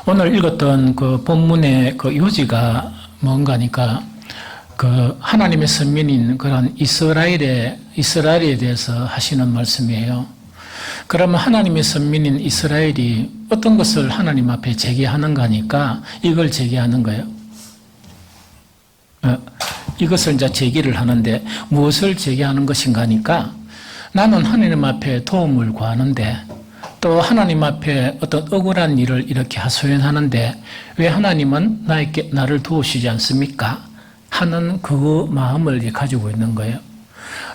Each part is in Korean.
오늘 읽었던 그 본문의 그 요지가 뭔가니까 그 하나님의 선민인 그런 이스라엘에 대해서 하시는 말씀이에요. 그러면 하나님의 선민인 이스라엘이 어떤 것을 하나님 앞에 제기하는가 하니까 이걸 제기하는 거예요. 이것을 이제 제기를 하는데 무엇을 제기하는 것인가 하니까 나는 하나님 앞에 도움을 구하는데 또 하나님 앞에 어떤 억울한 일을 이렇게 하소연하는데 왜 하나님은 나를 도우시지 않습니까? 하는 그 마음을 가지고 있는 거예요.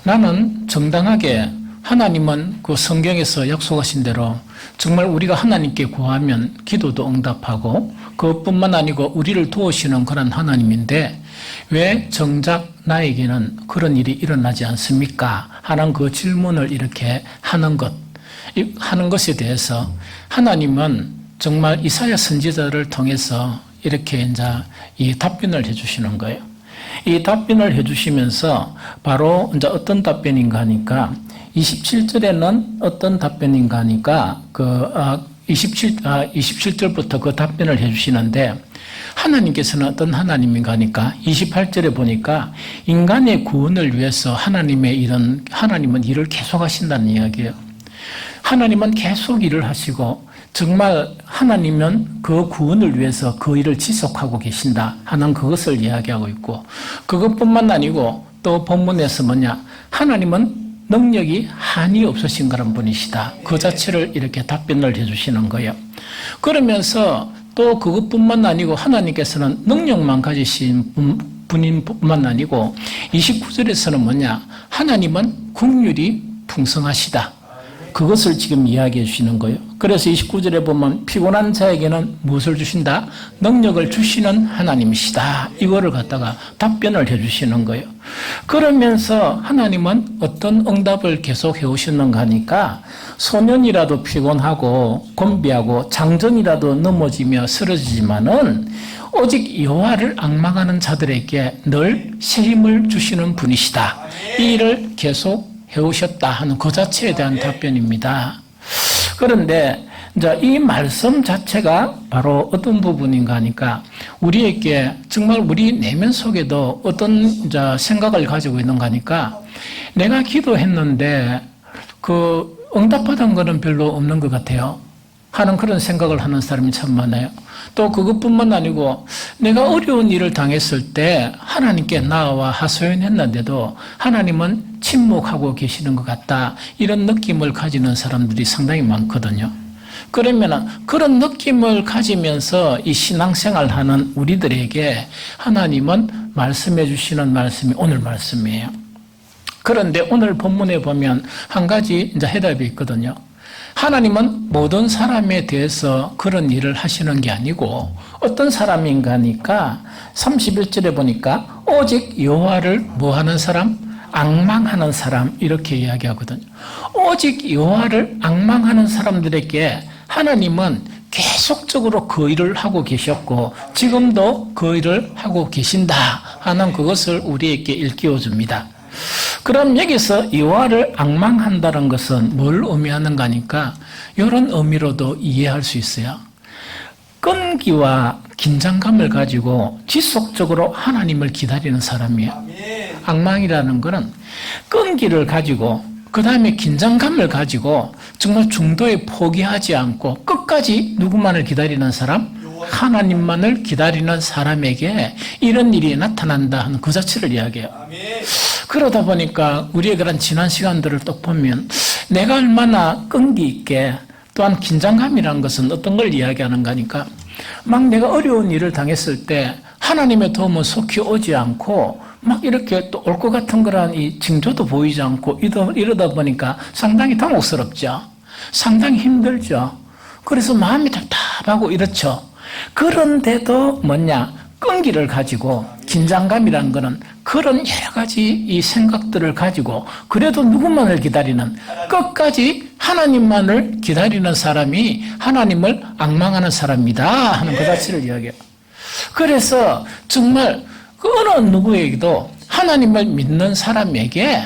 나는 정당하게 하나님은 그 성경에서 약속하신 대로 정말 우리가 하나님께 구하면 기도도 응답하고 그것뿐만 아니고 우리를 도우시는 그런 하나님인데 왜 정작 나에게는 그런 일이 일어나지 않습니까? 하는 그 질문을 이렇게 하는 것에 대해서 하나님은 정말 이사야 선지자를 통해서 이렇게 이제 이 답변을 해주시는 거예요. 이 답변을 해주시면서 바로 이제 어떤 답변인가 하니까 27절에는 어떤 답변인가 하니까 27절부터 그 답변을 해주시는데 하나님께서는 어떤 하나님인가 하니까 28절에 보니까 인간의 구원을 위해서 하나님은 일을 계속 하신다는 이야기예요. 하나님은 계속 일을 하시고 정말 하나님은 그 구원을 위해서 그 일을 지속하고 계신다 하는 그것을 이야기하고 있고 그것뿐만 아니고 또 본문에서 하나님은 능력이 한이 없으신 그런 분이시다. 그 자체를 이렇게 답변을 해주시는 거예요. 그러면서 또 그것뿐만 아니고 하나님께서는 능력만 가지신 분인 뿐만 아니고 29절에서는 하나님은 긍휼이 풍성하시다. 그것을 지금 이야기해 주시는 거예요. 그래서 29절에 보면 피곤한 자에게는 무엇을 주신다? 능력을 주시는 하나님이시다. 이거를 갖다가 답변을 해 주시는 거예요. 그러면서 하나님은 어떤 응답을 계속 해오셨는가 하니까 소년이라도 피곤하고 곤비하고 장전이라도 넘어지며 쓰러지지만은 오직 여호와를 앙망하는 자들에게 늘 새 힘을 주시는 분이시다. 이 일을 계속 해오셨다 하는 그 자체에 대한 답변입니다. 그런데 이제 이 말씀 자체가 바로 어떤 부분인가 하니까 우리에게 정말 우리 내면 속에도 어떤 이제 생각을 가지고 있는가 하니까 내가 기도했는데 그 응답받은 거는 별로 없는 것 같아요. 하는 그런 생각을 하는 사람이 참 많아요. 또 그것뿐만 아니고 내가 어려운 일을 당했을 때 하나님께 나와 하소연했는데도 하나님은 침묵하고 계시는 것 같다. 이런 느낌을 가지는 사람들이 상당히 많거든요. 그러면 그런 느낌을 가지면서 이 신앙생활하는 우리들에게 하나님은 말씀해 주시는 말씀이 오늘 말씀이에요. 그런데 오늘 본문에 보면 한 가지 이제 해답이 있거든요. 하나님은 모든 사람에 대해서 그런 일을 하시는 게 아니고 어떤 사람인가 하니까 31절에 보니까 오직 여호와를 뭐하는 사람? 앙망하는 사람 이렇게 이야기하거든요. 오직 여호와를 앙망하는 사람들에게 하나님은 계속적으로 그 일을 하고 계셨고 지금도 그 일을 하고 계신다 하는 그것을 우리에게 일깨워 줍니다. 그럼 여기서 여호와를 앙망한다는 것은 뭘 의미하는가 하니까 이런 의미로도 이해할 수 있어요. 끈기와 긴장감을 가지고 지속적으로 하나님을 기다리는 사람이에요. 앙망이라는 것은 끈기를 가지고 그 다음에 긴장감을 가지고 정말 중도에 포기하지 않고 끝까지 누구만을 기다리는 사람? 하나님만을 기다리는 사람에게 이런 일이 나타난다 하는 그 자체를 이야기해요. 그러다 보니까 우리의 그런 지난 시간들을 또 보면 내가 얼마나 끈기 있게 또한 긴장감이라는 것은 어떤 걸 이야기하는가 하니까 막 내가 어려운 일을 당했을 때 하나님의 도움은 속히 오지 않고 막 이렇게 또 올 것 같은 그런 이 징조도 보이지 않고 이러다 보니까 상당히 당혹스럽죠. 상당히 힘들죠. 그래서 마음이 답답하고 이렇죠. 그런데도 끈기를 가지고 긴장감이라는 것은 그런 여러 가지 이 생각들을 가지고 그래도 누구만을 기다리는 끝까지 하나님만을 기다리는 사람이 하나님을 앙망하는 사람이다 하는 그 자체를 이야기해요. 그래서 정말 그 어느 누구에게도 하나님을 믿는 사람에게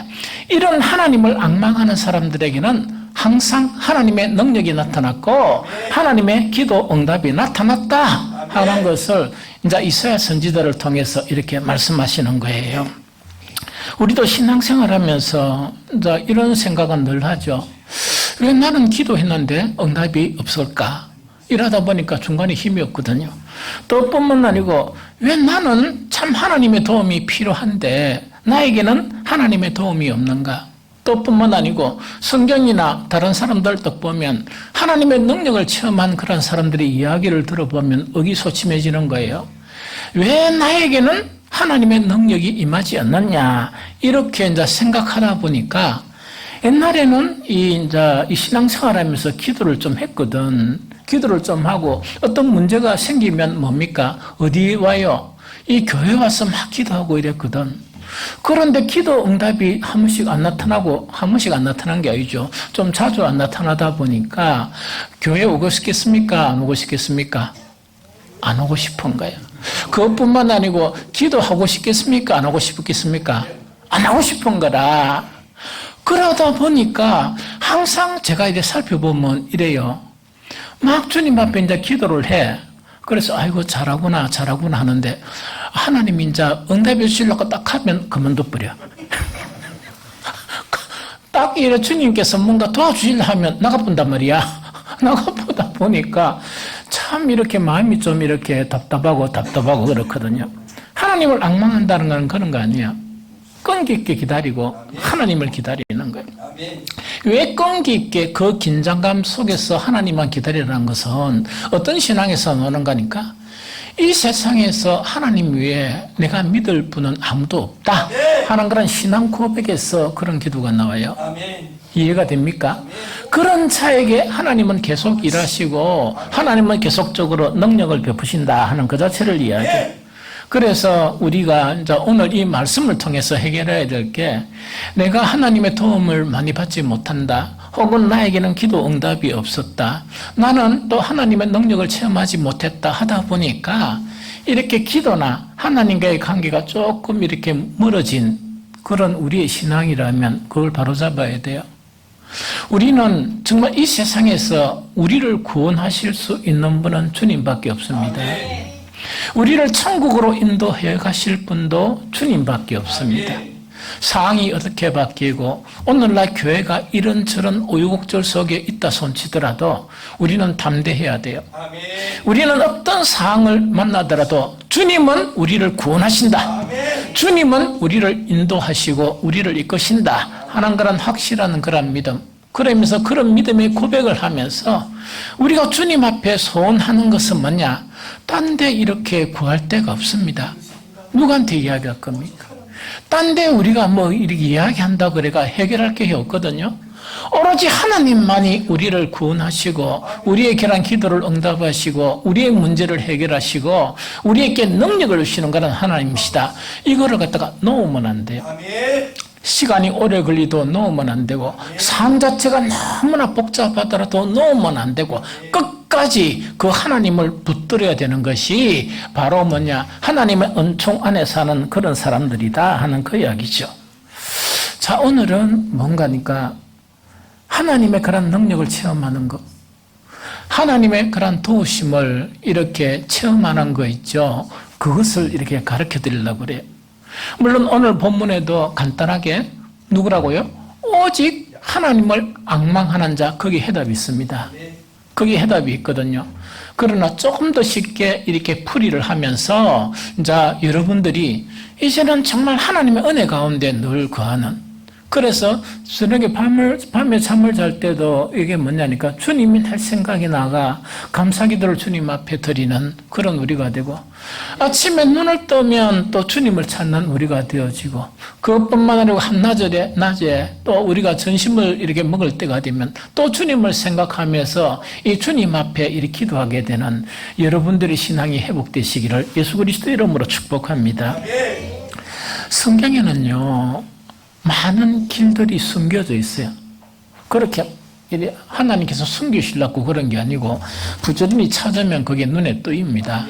이런 하나님을 앙망하는 사람들에게는 항상 하나님의 능력이 나타났고 하나님의 기도 응답이 나타났다 하는 것을 이제 이사야 선지자를 통해서 이렇게 말씀하시는 거예요. 우리도 신앙생활하면서 이제 이런 생각은 늘 하죠. 왜 나는 기도했는데 응답이 없을까? 이러다 보니까 중간에 힘이 없거든요. 또 뿐만 아니고 왜 나는 참 하나님의 도움이 필요한데 나에게는 하나님의 도움이 없는가? 또 뿐만 아니고 성경이나 다른 사람들 또 보면 하나님의 능력을 체험한 그런 사람들의 이야기를 들어보면 의기소침해지는 거예요. 왜 나에게는 하나님의 능력이 임하지 않느냐 이렇게 이제 생각하다 보니까 옛날에는 이 신앙생활하면서 기도를 좀 했거든. 기도를 좀 하고 어떤 문제가 생기면 뭡니까? 어디 와요? 이 교회 와서 막 기도하고 이랬거든. 그런데 기도 응답이 한 번씩 안 나타나고 한 번씩 안 나타난 게 아니죠. 좀 자주 안 나타나다 보니까 교회 오고 싶겠습니까? 안 오고 싶겠습니까? 안 오고 싶은 거예요. 그것뿐만 아니고 기도하고 싶겠습니까? 안 하고 싶겠습니까? 안 하고 싶은 거라. 그러다 보니까 항상 제가 이제 살펴보면 이래요. 막 주님 앞에 이제 기도를 해. 그래서 아이고 잘하구나 하는데 하나님이 이제 응답해 주시려고 딱 하면 그만둬버려. 딱 이래 주님께서 뭔가 도와주시려 하면 나가본단 말이야. 나가보다 보니까 참 이렇게 마음이 좀 이렇게 답답하고 그렇거든요. 하나님을 앙망한다는 건 그런 거 아니에요. 끈기 있게 기다리고 하나님을 기다리는 거예요. 왜 끈기 있게 그 긴장감 속에서 하나님만 기다리라는 것은 어떤 신앙에서 오는 거니까 이 세상에서 하나님 외에 내가 믿을 분은 아무도 없다 하는 그런 신앙 고백에서 그런 기도가 나와요. 이해가 됩니까? 그런 자에게 하나님은 계속 일하시고 하나님은 계속적으로 능력을 베푸신다 하는 그 자체를 이야기해요. 그래서 우리가 이제 오늘 이 말씀을 통해서 해결해야 될 게 내가 하나님의 도움을 많이 받지 못한다. 혹은 나에게는 기도 응답이 없었다. 나는 또 하나님의 능력을 체험하지 못했다 하다 보니까 이렇게 기도나 하나님과의 관계가 조금 이렇게 멀어진 그런 우리의 신앙이라면 그걸 바로잡아야 돼요. 우리는 정말 이 세상에서 우리를 구원하실 수 있는 분은 주님밖에 없습니다. 우리를 천국으로 인도해 가실 분도 주님밖에 없습니다. 상황이 어떻게 바뀌고 오늘날 교회가 이런저런 우여곡절 속에 있다 손치더라도 우리는 담대해야 돼요. 우리는 어떤 상황을 만나더라도 주님은 우리를 구원하신다. 주님은 우리를 인도하시고 우리를 이끄신다 하는 그런 확실한 그런 믿음. 그러면서 그런 믿음의 고백을 하면서 우리가 주님 앞에 소원하는 것은 뭐냐? 딴 데 이렇게 구할 데가 없습니다. 누구한테 이야기할 겁니까? 딴 데 우리가 뭐 이렇게 이야기한다고 그래가 해결할 게 없거든요. 오로지 하나님만이 우리를 구원하시고 우리의 결한 기도를 응답하시고 우리의 문제를 해결하시고 우리에게 능력을 주시는 것은 하나님이시다. 이거를 갖다가 놓으면 안 돼요. 시간이 오래 걸리도 놓으면 안 되고 삶 자체가 너무나 복잡하더라도 놓으면 안 되고 끝까지 그 하나님을 붙들어야 되는 것이 바로 뭐냐? 하나님의 은총 안에 사는 그런 사람들이다 하는 그 이야기죠. 자, 오늘은 뭔가니까 하나님의 그런 능력을 체험하는 것, 하나님의 그런 도우심을 이렇게 체험하는 거 있죠. 그것을 이렇게 가르쳐 드리려고 그래요. 물론 오늘 본문에도 간단하게 누구라고요? 오직 하나님을 앙망하는 자, 거기 해답이 있습니다. 거기 해답이 있거든요. 그러나 조금 더 쉽게 이렇게 풀이를 하면서 이제 여러분들이 이제는 정말 하나님의 은혜 가운데 늘 거하는, 그래서 저녁에 밤에 잠을 잘 때도 이게 뭐냐니까 주님이 할 생각이 나가 감사기도를 주님 앞에 드리는 그런 우리가 되고, 아침에 눈을 뜨면 또 주님을 찾는 우리가 되어지고, 그것뿐만 아니고 한나절에 낮에 또 우리가 점심을 이렇게 먹을 때가 되면 또 주님을 생각하면서 이 주님 앞에 이렇게 기도하게 되는 여러분들의 신앙이 회복되시기를 예수 그리스도 이름으로 축복합니다. 성경에는요 많은 길들이 숨겨져 있어요. 그렇게 하나님께서 숨기시려고 그런 게 아니고 부지런히 찾으면 그게 눈에 띄입니다.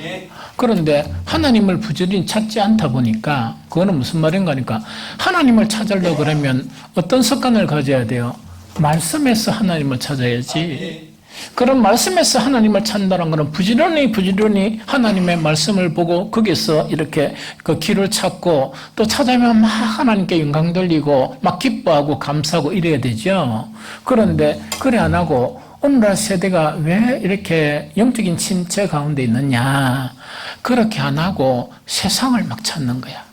그런데 하나님을 부지런히 찾지 않다 보니까 그거는 무슨 말인가 하니까 하나님을 찾으려고 그러면 어떤 습관을 가져야 돼요? 말씀에서 하나님을 찾아야지. 그런 말씀에서 하나님을 찾는다는 것은 부지런히 하나님의 말씀을 보고 거기서 이렇게 그 길을 찾고 또 찾아면 막 하나님께 영광 돌리고 막 기뻐하고 감사하고 이래야 되죠. 그런데 그래 안 하고 오늘날 세대가 왜 이렇게 영적인 침체 가운데 있느냐. 그렇게 안 하고 세상을 막 찾는 거야.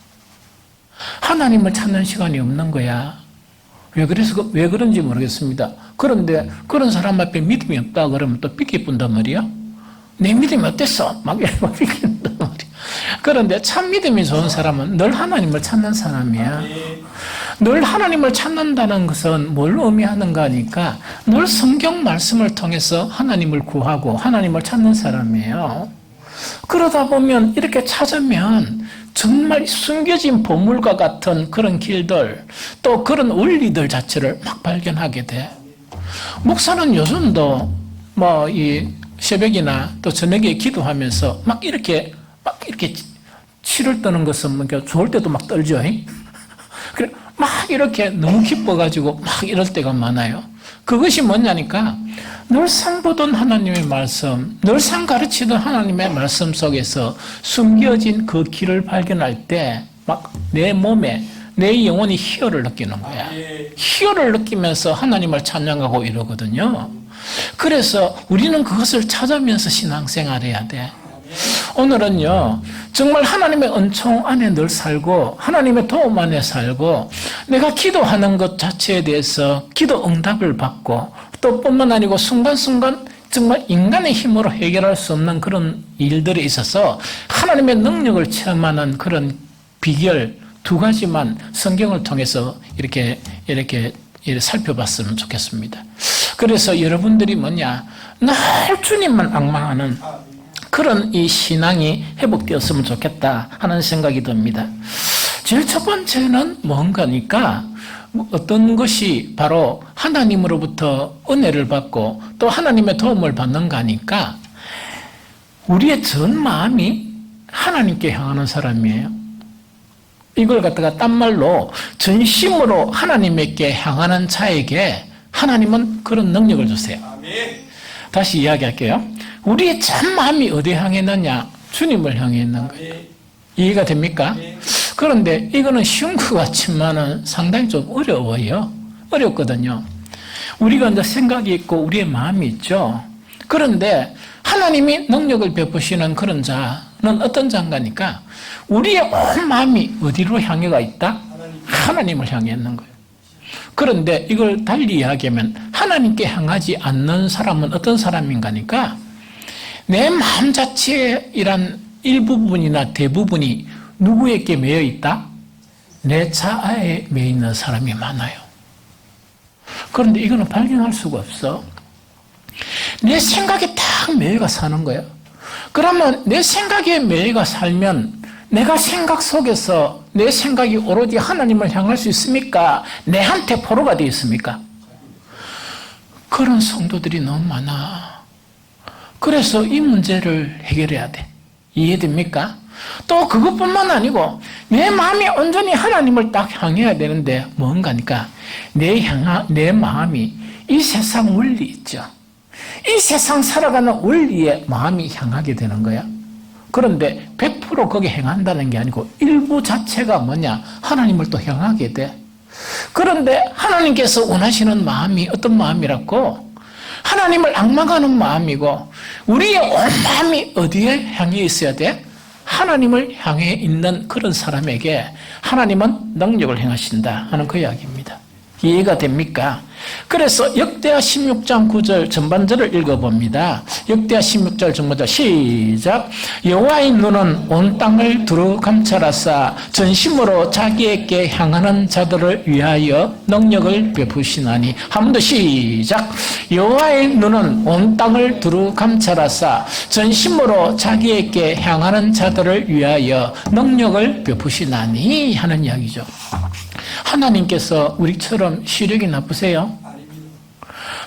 하나님을 찾는 시간이 없는 거야. 왜 그런지 모르겠습니다. 그런데 그런 사람 앞에 믿음이 없다 그러면 또 삐끼뿐단 말이야. 내 믿음이 어땠어? 막 이러고 삐끼뿐단 말이야. 그런데 참 믿음이 좋은 사람은 늘 하나님을 찾는 사람이야. 늘 하나님을 찾는다는 것은 뭘 의미하는가 하니까 늘 성경 말씀을 통해서 하나님을 구하고 하나님을 찾는 사람이에요. 그러다 보면 이렇게 찾으면 정말 숨겨진 보물과 같은 그런 길들 또 그런 원리들 자체를 막 발견하게 돼. 목사는 요즘도 뭐 이 새벽이나 또 저녁에 기도하면서 막 이렇게 치를 떠는 것은 좋을 때도 막 떨죠. 그래 막 이렇게 너무 기뻐가지고 막 이럴 때가 많아요. 그것이 뭐냐니까 늘상 보던 하나님의 말씀, 늘상 가르치던 하나님의 말씀 속에서 숨겨진 그 길을 발견할 때 막 내 몸에 내 영혼이 희열을 느끼는 거야. 희열을 느끼면서 하나님을 찬양하고 이러거든요. 그래서 우리는 그것을 찾으면서 신앙생활을 해야 돼. 오늘은요, 정말 하나님의 은총 안에 늘 살고, 하나님의 도움 안에 살고, 내가 기도하는 것 자체에 대해서 기도 응답을 받고, 또 뿐만 아니고 순간순간 정말 인간의 힘으로 해결할 수 없는 그런 일들에 있어서 하나님의 능력을 체험하는 그런 비결 두 가지만 성경을 통해서 이렇게 살펴봤으면 좋겠습니다. 그래서 여러분들이 늘 주님만 앙망하는 그런 이 신앙이 회복되었으면 좋겠다 하는 생각이 듭니다. 제일 첫 번째는 뭔가니까 어떤 것이 바로 하나님으로부터 은혜를 받고 또 하나님의 도움을 받는가 하니까 우리의 전 마음이 하나님께 향하는 사람이에요. 이걸 갖다가 딴 말로 전심으로 하나님께 향하는 자에게 하나님은 그런 능력을 주세요. 다시 이야기할게요. 우리의 전 마음이 어디에 향해 있느냐? 주님을 향해 있는 거예요. 이해가 됩니까? 그런데 이거는 쉬운 것 같지만은 상당히 좀 어려워요. 어렵거든요. 우리가 이제 생각이 있고 우리의 마음이 있죠. 그런데 하나님이 능력을 베푸시는 그런 자는 어떤 자인가니까 우리의 온 마음이 어디로 향해가 있다? 하나님을 향해 있는 거예요. 그런데 이걸 달리 이야기하면 하나님께 향하지 않는 사람은 어떤 사람인가니까 내 마음 자체의 이란 일부분이나 대부분이 누구에게 매여 있다? 내 자아에 매여 있는 사람이 많아요. 그런데 이거는 발견할 수가 없어. 내 생각에 딱 매여가 사는 거예요. 그러면 내 생각에 매여가 살면 내가 생각 속에서 내 생각이 오로지 하나님을 향할 수 있습니까? 내한테 포로가 되어 있습니까? 그런 성도들이 너무 많아. 그래서 이 문제를 해결해야 돼. 이해됩니까? 또 그것뿐만 아니고 내 마음이 온전히 하나님을 딱 향해야 되는데 뭔가니까 내 마음이 이 세상 원리 있죠. 이 세상 살아가는 원리에 마음이 향하게 되는 거야. 그런데 100% 거기에 행한다는 게 아니고 일부 자체가 뭐냐? 하나님을 또 향하게 돼. 그런데 하나님께서 원하시는 마음이 어떤 마음이라고? 하나님을 앙망하는 마음이고 우리의 온 마음이 어디에 향해 있어야 돼? 하나님을 향해 있는 그런 사람에게 하나님은 능력을 행하신다 하는 그 이야기입니다. 이해가 됩니까? 그래서 역대하 16장 9절 전반절을 읽어봅니다. 역대하 16절 전반절 시작. 여호와의 눈은 온 땅을 두루 감찰하사 전심으로 자기에게 향하는 자들을 위하여 능력을 베푸시나니. 한 번 더 시작. 여호와의 눈은 온 땅을 두루 감찰하사 전심으로 자기에게 향하는 자들을 위하여 능력을 베푸시나니 하는 이야기죠. 하나님께서 우리처럼 시력이 나쁘세요?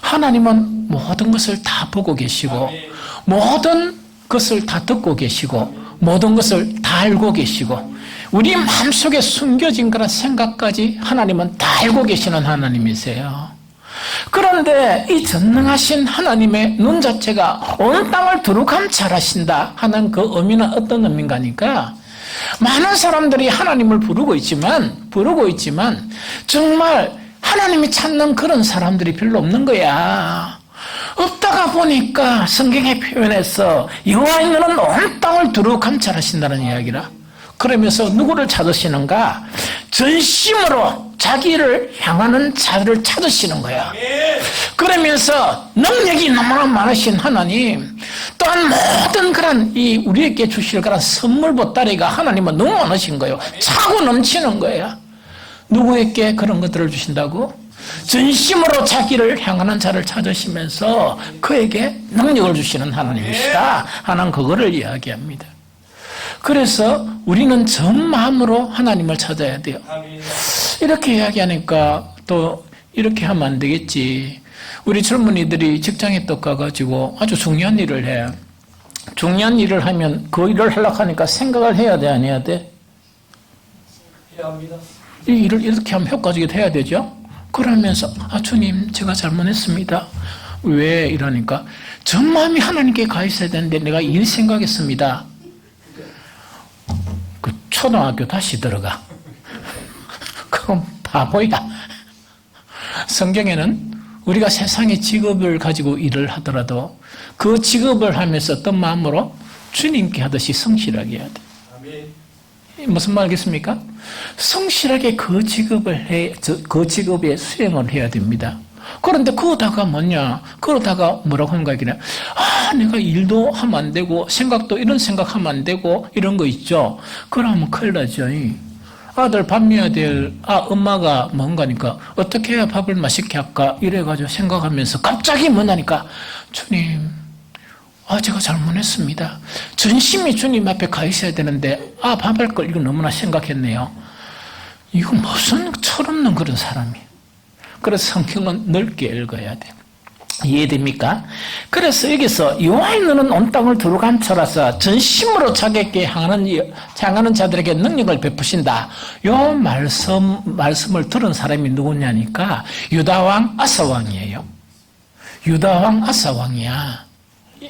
하나님은 모든 것을 다 보고 계시고 모든 것을 다 듣고 계시고 모든 것을 다 알고 계시고 우리 마음속에 숨겨진 그런 생각까지 하나님은 다 알고 계시는 하나님이세요. 그런데 이 전능하신 하나님의 눈 자체가 온 땅을 두루 감찰하신다 하는 그 의미는 어떤 의미인가 하니까, 많은 사람들이 하나님을 부르고 있지만 정말 하나님이 찾는 그런 사람들이 별로 없는 거야. 없다가 보니까 성경에 표현해서 여호와의 눈은 온 땅을 두루 감찰하신다는 이야기라. 그러면서 누구를 찾으시는가? 전심으로 자기를 향하는 자를 찾으시는 거야. 그러면서 능력이 너무나 많으신 하나님, 또한 모든 그런 우리에게 주실 그런 선물 보따리가 하나님은 너무 많으신 거예요. 차고 넘치는 거야. 누구에게 그런 것들을 주신다고? 전심으로 자기를 향하는 자를 찾으시면서 그에게 능력을 주시는 하나님이시다 하는 그거를 이야기합니다. 그래서 우리는 전 마음으로 하나님을 찾아야 돼요. 이렇게 이야기하니까 또 이렇게 하면 안 되겠지. 우리 젊은이들이 직장에 또 가가지고 아주 중요한 일을 해. 중요한 일을 하면 그 일을 하려고 하니까 생각을 해야 돼, 안 해야 돼? 해야 합니다. 이 일을 이렇게 하면 효과적이 돼야 되죠? 그러면서 주님 제가 잘못했습니다. 왜? 이러니까 전 마음이 하나님께 가 있어야 되는데 내가 일 생각했습니다. 그 초등학교 다시 들어가. 그건 바보야. 성경에는 우리가 세상의 직업을 가지고 일을 하더라도 그 직업을 하면서 어떤 마음으로 주님께 하듯이 성실하게 해야 돼. 아멘. 무슨 말 알겠습니까? 성실하게 그 직업에 수행을 해야 됩니다. 그런데 그러다가 그러다가 뭐라고 하는 거야? 그냥 내가 일도 하면 안 되고 생각도 이런 생각하면 안 되고 이런 거 있죠. 그러면 큰일 나죠. 아들 밥 먹어야 될 엄마가 뭔가니까 어떻게 해야 밥을 맛있게 할까 이래가지고 생각하면서 갑자기 뭐냐니까 주님 제가 잘못했습니다. 전심이 주님 앞에 가 있어야 되는데 밥할 걸 이거 너무나 생각했네요. 이거 무슨 철없는 그런 사람이에요. 그래서 성경은 넓게 읽어야 돼요. 이해됩니까? 그래서 여기서 여호와의 눈은 온 땅을 두루 감찰하사 전심으로 자기에게 향하는 자들에게 능력을 베푸신다. 요 말씀을 들은 사람이 누구냐니까 유다왕 아사왕이에요. 유다왕 아사왕이야.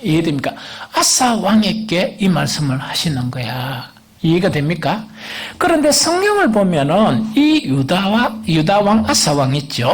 이해됩니까? 아사왕에게 이 말씀을 하시는 거야. 이해가 됩니까? 그런데 성경을 보면은 이 유다왕 아사왕 있죠.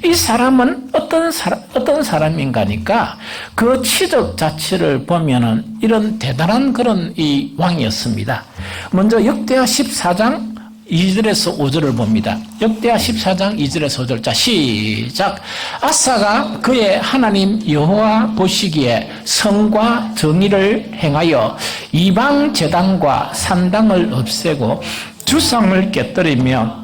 이 사람은 어떤 사람인가니까 그 취적 자체를 보면은 이런 대단한 그런 이 왕이었습니다. 먼저 역대하 14장 2절에서 5절을 봅니다. 역대하 14장 2절에서 5절. 자, 시작. 아사가 그의 하나님 여호와 보시기에 성과 정의를 행하여 이방 제단과 산당을 없애고 주상을 깨뜨리며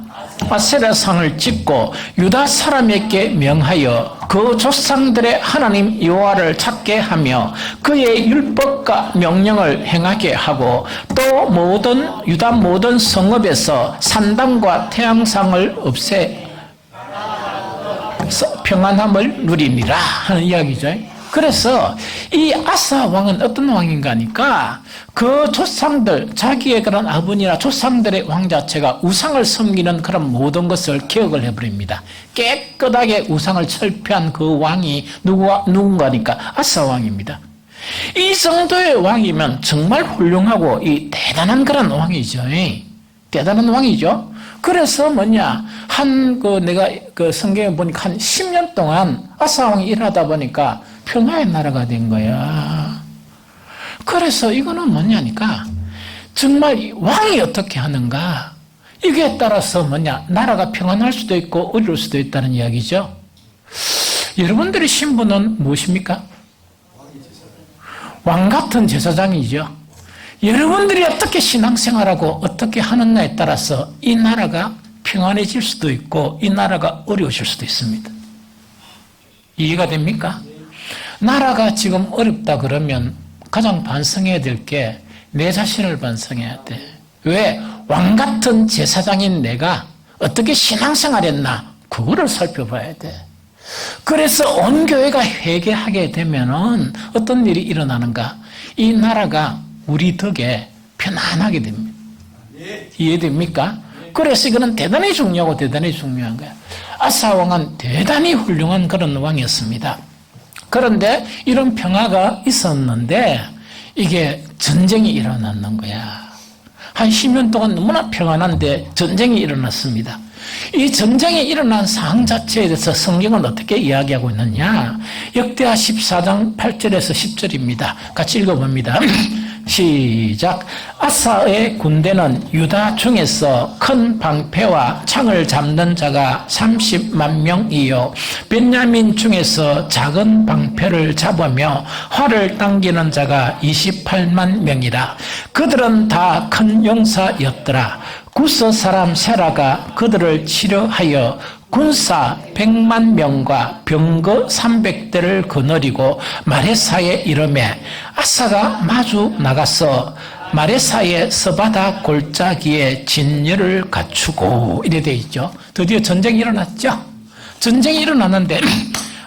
아세라상을 찍고 유다 사람에게 명하여 그 조상들의 하나님 여호와를 찾게 하며 그의 율법과 명령을 행하게 하고 또 유다 모든 성읍에서 산당과 태양상을 없애 평안함을 누리니라 하는 이야기죠. 그래서 이 아사 왕은 어떤 왕인가 하니까 그 조상들, 자기의 그런 아버지나 조상들의 왕 자체가 우상을 섬기는 그런 모든 것을 개혁을 해버립니다. 깨끗하게 우상을 철폐한 그 왕이 누군가니까 아사 왕입니다. 이 정도의 왕이면 정말 훌륭하고 이 대단한 그런 왕이죠. 대단한 왕이죠. 그래서 내가 성경에 보니까 한 10년 동안 아사 왕이 일하다 보니까 평화의 나라가 된 거야. 그래서 이거는 뭐냐니까 정말 왕이 어떻게 하는가 이게 따라서 나라가 평안할 수도 있고 어려울 수도 있다는 이야기죠. 여러분들의 신분은 무엇입니까? 왕 같은 제사장이죠. 여러분들이 어떻게 신앙생활하고 어떻게 하느냐에 따라서 이 나라가 평안해질 수도 있고 이 나라가 어려우실 수도 있습니다. 이해가 됩니까? 나라가 지금 어렵다 그러면 가장 반성해야 될 게 내 자신을 반성해야 돼. 왜? 왕 같은 제사장인 내가 어떻게 신앙생활했나 그거를 살펴봐야 돼. 그래서 온 교회가 회개하게 되면은 어떤 일이 일어나는가? 이 나라가 우리 덕에 편안하게 됩니다. 이해됩니까? 그래서 이거는 대단히 중요하고 대단히 중요한 거야. 아사 왕은 대단히 훌륭한 그런 왕이었습니다. 그런데 이런 평화가 있었는데 이게 전쟁이 일어났는 거야. 한 10년 동안 너무나 평안한데 전쟁이 일어났습니다. 이 전쟁이 일어난 상황 자체에 대해서 성경은 어떻게 이야기하고 있느냐? 역대하 14장 8절에서 10절입니다. 같이 읽어봅니다. 시작. 아사의 군대는 유다 중에서 큰 방패와 창을 잡는 자가 30만 명이요 베냐민 중에서 작은 방패를 잡으며 활을 당기는 자가 28만 명이라. 그들은 다 큰 용사였더라. 구스 사람 세라가 그들을 치료하여 군사 100만 명과 병거 300대를 거느리고 마레사에 이르매 아사가 마주 나가서 마레사의 서바다 골짜기에 진열을 갖추고 이래 돼 있죠. 드디어 전쟁이 일어났죠. 전쟁이 일어났는데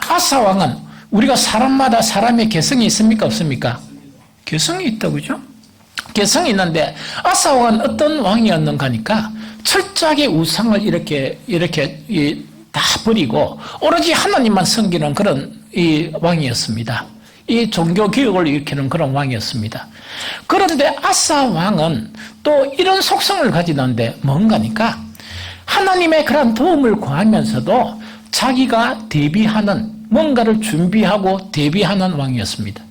아사 왕은 우리가 사람마다 사람의 개성이 있습니까 없습니까? 개성이 있다고 그죠? 개성이 있는데 아사 왕은 어떤 왕이었는가 하니까 철저하게 우상을 이렇게 다 버리고 오로지 하나님만 섬기는 그런 이 왕이었습니다. 이 종교 개혁을 일으키는 그런 왕이었습니다. 그런데 아사 왕은 또 이런 속성을 가지는데 뭔가니까 하나님의 그런 도움을 구하면서도 자기가 대비하는 뭔가를 준비하고 대비하는 왕이었습니다.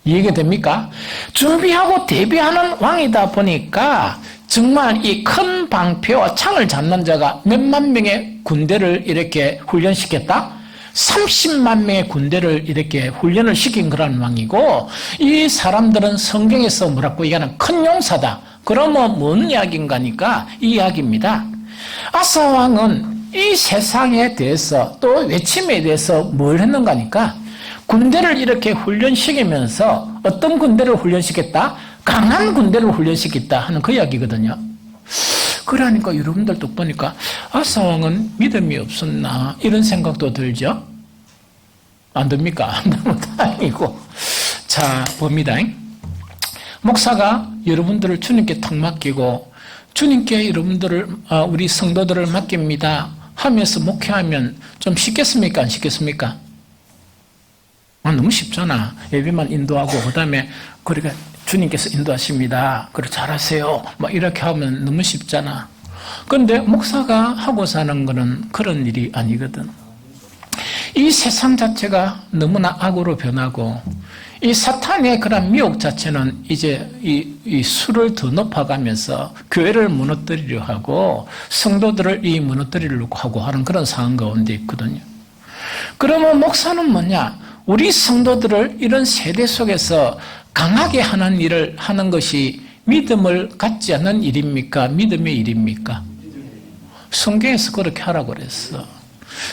이해가 됩니까? 준비하고 대비하는 왕이다 보니까 정말 이 큰 방패와 창을 잡는 자가 몇만 명의 군대를 이렇게 훈련시켰다? 30만 명의 군대를 이렇게 훈련을 시킨 그런 왕이고 이 사람들은 성경에서 뭐라고 얘기하는 큰 용사다. 그러면 뭔 이야기인가 하니까 이 이야기입니다. 아사 왕은 이 세상에 대해서 또 외침에 대해서 뭘 했는가 하니까 군대를 이렇게 훈련시키면서 어떤 군대를 훈련시켰다? 강한 군대를 훈련시켰다 하는 그 이야기거든요. 그러니까 여러분들도 보니까 아사 왕은 믿음이 없었나 이런 생각도 들죠. 안 듭니까? 안 되면 다행이고. 자, 봅니다. 목사가 여러분들을 주님께 탁 맡기고 주님께 여러분들을 우리 성도들을 맡깁니다 하면서 목회하면 좀 쉽겠습니까? 안 쉽겠습니까? 너무 쉽잖아. 예배만 인도하고 그다음에 그러니까 주님께서 인도하십니다. 그래 잘하세요. 막 이렇게 하면 너무 쉽잖아. 그런데 목사가 하고 사는 거는 그런 일이 아니거든. 이 세상 자체가 너무나 악으로 변하고 이 사탄의 그런 미혹 자체는 이제 이 수를 더 높아가면서 교회를 무너뜨리려 하고 성도들을 무너뜨리려고 하고 하는 그런 상황 가운데 있거든요. 그러면 목사는 뭐냐? 우리 성도들을 이런 세대 속에서 강하게 하는 일을 하는 것이 믿음을 갖지 않는 일입니까? 믿음의 일입니까? 성경에서 그렇게 하라고 그랬어.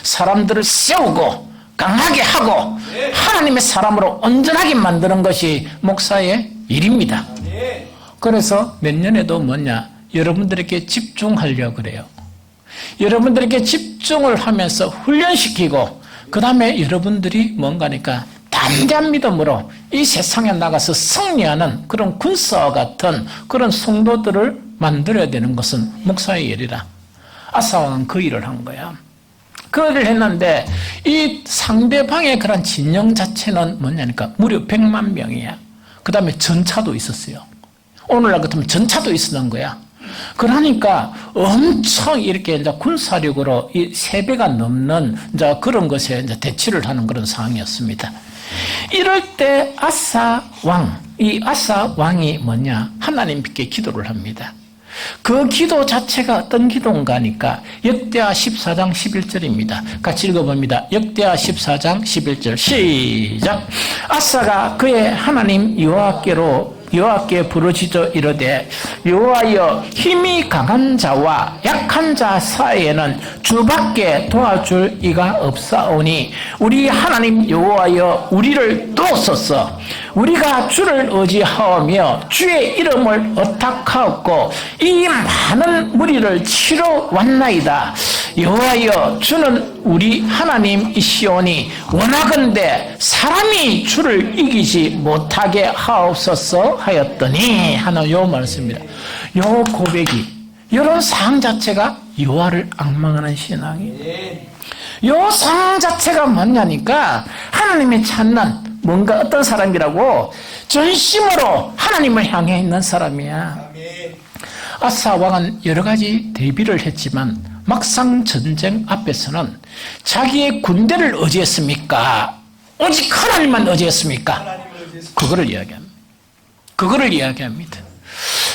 사람들을 세우고 강하게 하고 하나님의 사람으로 온전하게 만드는 것이 목사의 일입니다. 그래서 몇 년에도 뭐냐? 여러분들에게 집중하려고 그래요. 여러분들에게 집중을 하면서 훈련시키고 그 다음에 여러분들이 뭔가니까 담대한 믿음으로 이 세상에 나가서 승리하는 그런 군사와 같은 그런 성도들을 만들어야 되는 것은 목사의 일이라. 아사 왕은 그 일을 한 거야. 그 일을 했는데 이 상대방의 그런 진영 자체는 뭐냐니까 무려 100만 명이야. 그 다음에 전차도 있었어요. 오늘날 같으면 전차도 있었던 거야. 그러니까 엄청 이렇게 이제 군사력으로 이 3배가 넘는 이제 그런 것에 이제 대치를 하는 그런 상황이었습니다. 이럴 때 이 아사 왕이 뭐냐? 하나님께 기도를 합니다. 그 기도 자체가 어떤 기도인가 하니까 역대하 14장 11절입니다. 같이 읽어봅니다. 역대하 14장 11절 시작. 아사가 그의 하나님 여호와께 부르짖어 이르되 여호와여 힘이 강한 자와 약한 자 사이에는 주밖에 도와줄 이가 없사오니 우리 하나님 여호와여 우리를 도우소서. 우리가 주를 의지하오며 주의 이름을 의탁하옵고 이 많은 무리를 치러 왔나이다. 여호와여 주는 우리 하나님이시오니 원하건대 사람이 주를 이기지 못하게 하옵소서 하였더니 하는 요 말씀입니다. 요 고백이 이런 상황 자체가 여호와를 앙망하는 신앙이에요. 요 상황 자체가 뭐냐니까 하나님의 찾는 뭔가 어떤 사람이라고 전심으로 하나님을 향해 있는 사람이야. 아사 왕은 여러 가지 대비를 했지만 막상 전쟁 앞에서는 자기의 군대를 의지했습니까? 오직 하나님만 의지했습니까? 그거를 이야기합니다. 그거를 이야기합니다.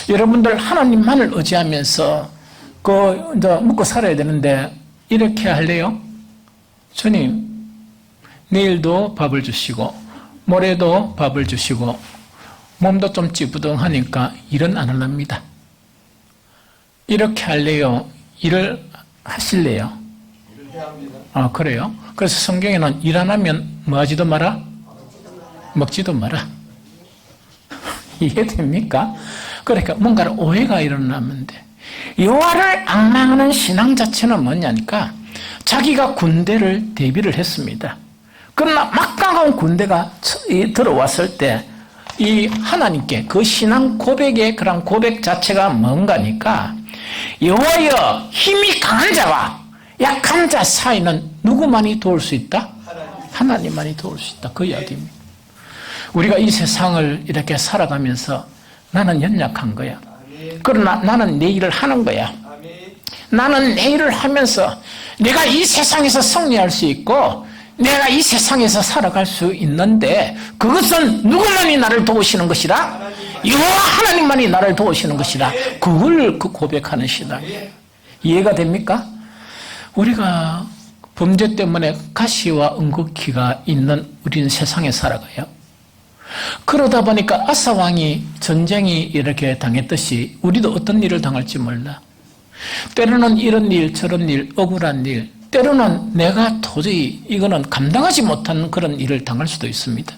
여러분들 하나님만을 의지하면서 이제 먹고 살아야 되는데 이렇게 할래요? 주님, 내일도 밥을 주시고 모레도 밥을 주시고 몸도 좀 찌부둥하니까 일은 안 할랍니다. 이렇게 할래요? 일을 하실래요? 일을 해야 합니다. 아, 그래요? 그래서 성경에는 일 안 하면 뭐 하지도 마라? 먹지도 마라. 이해됩니까? 그러니까 뭔가를 오해가 일어나면 돼. 여호와를 앙망하는 신앙 자체는 뭐냐니까 자기가 군대를 대비를 했습니다. 그러나 막강한 군대가 들어왔을 때 이 하나님께 그 신앙 고백의 그런 고백 자체가 뭔가니까 여호와여 힘이 강한 자와 약한 자 사이는 누구만이 도울 수 있다? 하나님만이 도울 수 있다. 그 이야기입니다. 우리가 이 세상을 이렇게 살아가면서 나는 연약한 거야. 그러나 나는 내 일을 하는 거야. 나는 내 일을 하면서 내가 이 세상에서 승리할 수 있고 내가 이 세상에서 살아갈 수 있는데 그것은 누구만이 나를 도우시는 것이라? 여호와 하나님만이 나를 도우시는 것이라. 그걸 고백하는 신앙이에요. 이해가 됩니까? 우리가 범죄 때문에 가시와 응급기가 있는 우리는 세상에 살아가요. 그러다 보니까 아사 왕이 전쟁이 이렇게 당했듯이 우리도 어떤 일을 당할지 몰라. 때로는 이런 일 저런 일 억울한 일, 때로는 내가 도저히 이거는 감당하지 못하는 그런 일을 당할 수도 있습니다.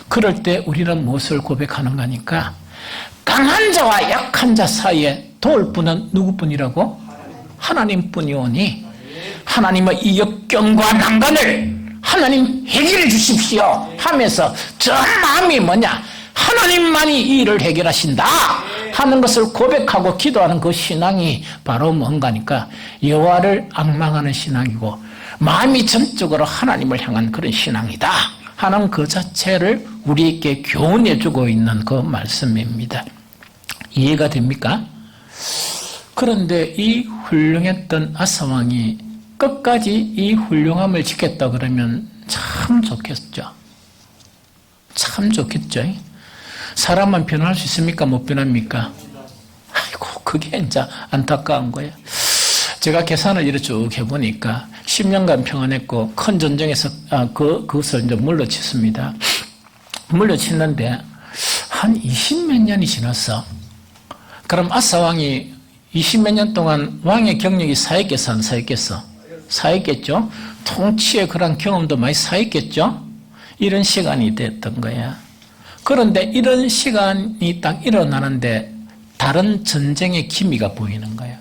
그럴 때 우리는 무엇을 고백하는가니까 강한 자와 약한 자 사이에 도울 분은 누구뿐이라고? 하나님뿐이오니 하나님의 이 역경과 난관을 하나님 해결해 주십시오 하면서 저 마음이 뭐냐? 하나님만이 이 일을 해결하신다 하는 것을 고백하고 기도하는 그 신앙이 바로 뭔가니까 여호와를 앙망하는 신앙이고 마음이 전적으로 하나님을 향한 그런 신앙이다 하는 그 자체를 우리에게 교훈해 주고 있는 그 말씀입니다. 이해가 됩니까? 그런데 이 훌륭했던 아사 왕이 끝까지 이 훌륭함을 지켰다 그러면 참 좋겠죠. 참 좋겠죠. 사람만 변할 수 있습니까? 못 변합니까? 아이고, 그게 이제 안타까운 거예요. 제가 계산을 이렇게 쭉 해보니까 10년간 평안했고 큰 전쟁에서 그것을 이제 물러쳤습니다. 물러쳤는데 한 20몇 년이 지났어. 그럼 아사 왕이 20몇 년 동안 왕의 경력이 쌓였겠어, 안 쌓였겠어? 쌓였겠죠? 통치의 그런 경험도 많이 쌓였겠죠? 이런 시간이 됐던 거야. 그런데 이런 시간이 딱 일어나는데 다른 전쟁의 기미가 보이는 거예요.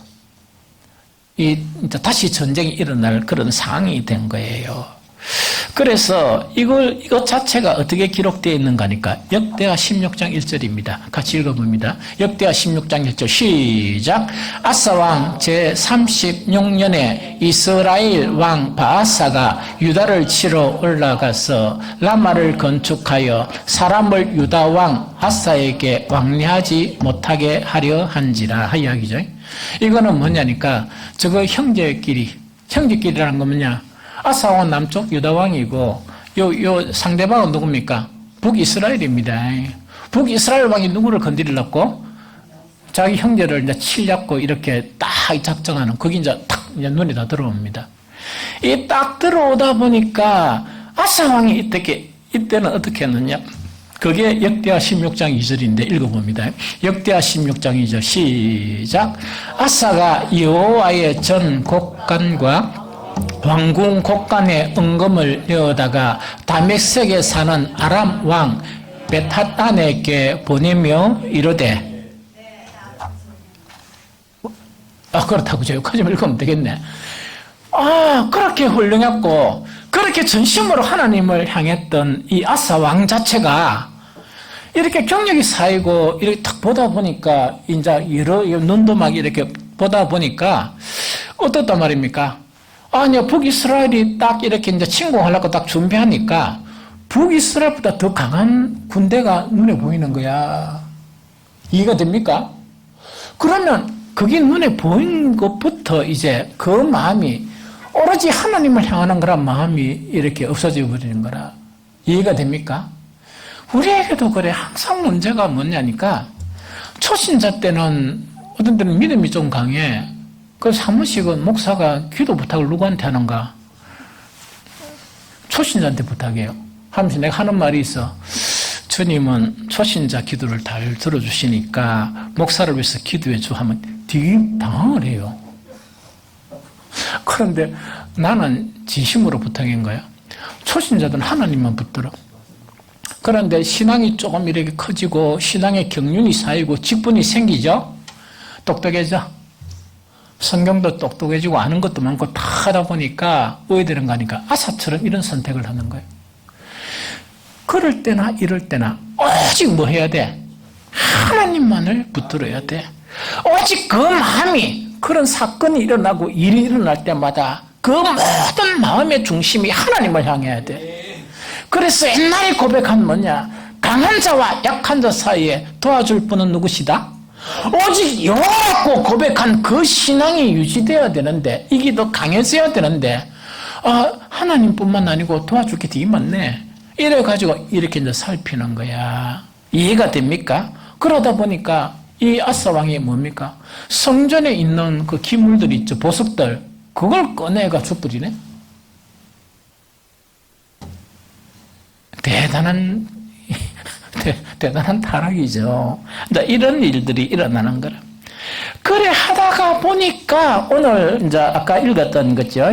다시 전쟁이 일어날 그런 상황이 된 거예요. 그래서 이것 자체가 어떻게 기록되어 있는가 하니까 역대하 16장 1절입니다. 같이 읽어봅니다. 역대하 16장 1절 시작. 아사 왕 제36년에 이스라엘 왕 바아사가 유다를 치러 올라가서 라마를 건축하여 사람을 유다 왕 아사에게 왕래하지 못하게 하려 한지라 이야기죠. 이거는 뭐냐니까 저거 형제끼리라는 건 뭐냐? 아사 왕은 남쪽 유다 왕이고 요 상대방은 누굽니까? 북이스라엘입니다. 북이스라엘 왕이 누구를 건드리려고? 자기 형제를 이제 치려고 이렇게 딱 작정하는 거기 이제 탁 눈에 다 들어옵니다. 이 딱 들어오다 보니까 아사 왕이 이때는 어떻게 했느냐? 그게 역대하 16장 2절인데 읽어봅니다. 역대하 16장 2절 시작. 아사가 여호와의 전 곡간과 왕궁 곡간에 은금을 넣어다가 다메섹에 사는 아람 왕 베타단에게 보내며 이르되 그렇다고 여기까지 읽으면 되겠네. 그렇게 훌륭했고 그렇게 전심으로 하나님을 향했던 이 아사 왕 자체가 이렇게 경력이 쌓이고 이렇게 탁 보다 보니까 이제 여러 눈도 막 이렇게 보다 보니까 어떻단 말입니까? 아니야, 북이스라엘이 딱 이렇게 이제 침공하려고 딱 준비하니까 북이스라엘보다 더 강한 군대가 눈에 보이는 거야. 이해가 됩니까? 그러면 그게 눈에 보인 것부터 이제 그 마음이 오로지 하나님을 향하는 그런 마음이 이렇게 없어져 버리는 거라. 이해가 됩니까? 우리에게도 그래. 항상 문제가 뭐냐니까 초신자 때는 어떤 때는 믿음이 좀 강해. 그 사무식은 목사가 기도 부탁을 누구한테 하는가? 초신자한테 부탁해요. 하면서 내가 하는 말이 있어. 주님은 초신자 기도를 잘 들어주시니까 목사를 위해서 기도해 줘 하면 되게 당황을 해요. 그런데 나는 진심으로 부탁인 거야. 초신자들은 하나님만 붙들어. 그런데 신앙이 조금 이렇게 커지고 신앙의 경륜이 쌓이고 직분이 생기죠. 똑똑해져. 성경도 똑똑해지고 아는 것도 많고 다 하다 보니까 의되는 거니까 아사처럼 이런 선택을 하는 거예요. 그럴 때나 이럴 때나 오직 뭐 해야 돼? 하나님만을 붙들어야 돼. 오직 그 마음이 그런 사건이 일어나고 일이 일어날 때마다 그 모든 마음의 중심이 하나님을 향해야 돼. 그래서 옛날에 고백한 뭐냐? 강한 자와 약한 자 사이에 도와줄 분은 누구시다? 오직 여호와고 고백한 그 신앙이 유지되어야 되는데 이게 더 강해져야 되는데 하나님뿐만 아니고 도와줄 게 되게 많네. 이래가지고 이렇게 이제 살피는 거야. 이해가 됩니까? 그러다 보니까 이 아사왕이 뭡니까? 성전에 있는 그 기물들 있죠. 보석들. 그걸 꺼내가 죽부리네. 대단한 타락이죠. 이런 일들이 일어나는 거라. 그래 하다가 보니까 오늘 이제 아까 읽었던 거죠.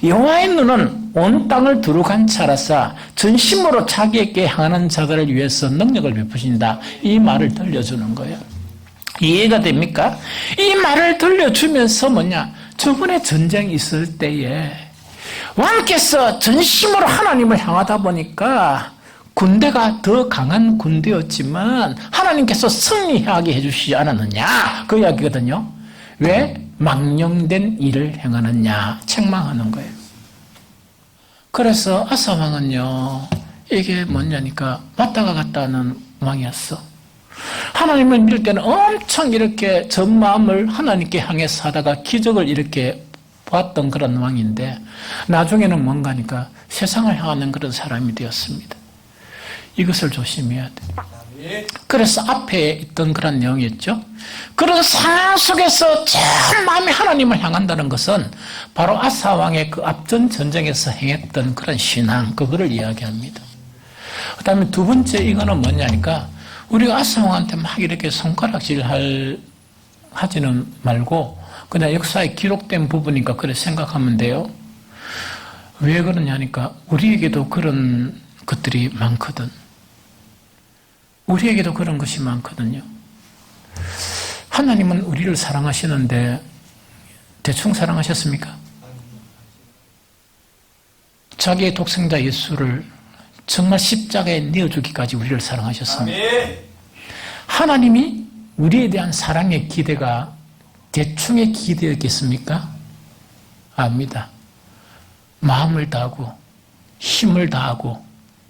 여호와의 눈은 온 땅을 두루간 차라사 전심으로 자기에게 향하는 자들을 위해서 능력을 베푸신다. 이 말을 들려주는 거예요. 이해가 됩니까? 이 말을 들려주면서 뭐냐? 저번에 전쟁이 있을 때에 왕께서 전심으로 하나님을 향하다 보니까 군대가 더 강한 군대였지만 하나님께서 승리하게 해주시지 않았느냐? 그 이야기거든요. 왜? 망령된 일을 행하느냐? 책망하는 거예요. 그래서 아사왕은요, 이게 뭐냐니까 왔다가 갔다 하는 왕이었어. 하나님을 믿을 때는 엄청 이렇게 전 마음을 하나님께 향해서 하다가 기적을 이렇게 봤던 그런 왕인데 나중에는 뭔가니까 세상을 향하는 그런 사람이 되었습니다. 이것을 조심해야 돼. 그래서 앞에 있던 그런 내용이었죠. 그런 상황 속에서 전 마음이 하나님을 향한다는 것은 바로 아사왕의 그 앞전 전쟁에서 행했던 그런 신앙, 그거를 이야기합니다. 그 다음에 두 번째 이거는 뭐냐니까 우리가 아사왕한테 막 이렇게 손가락질 하지는 말고 그냥 역사에 기록된 부분이니까 그래 생각하면 돼요. 왜 그러냐니까 우리에게도 그런 것들이 많거든. 우리에게도 그런 것이 많거든요. 하나님은 우리를 사랑하시는데 대충 사랑하셨습니까? 자기의 독생자 예수를 정말 십자가에 내어주기까지 우리를 사랑하셨습니다. 하나님이 우리에 대한 사랑의 기대가 대충의 기대였겠습니까? 아닙니다. 마음을 다하고 힘을 다하고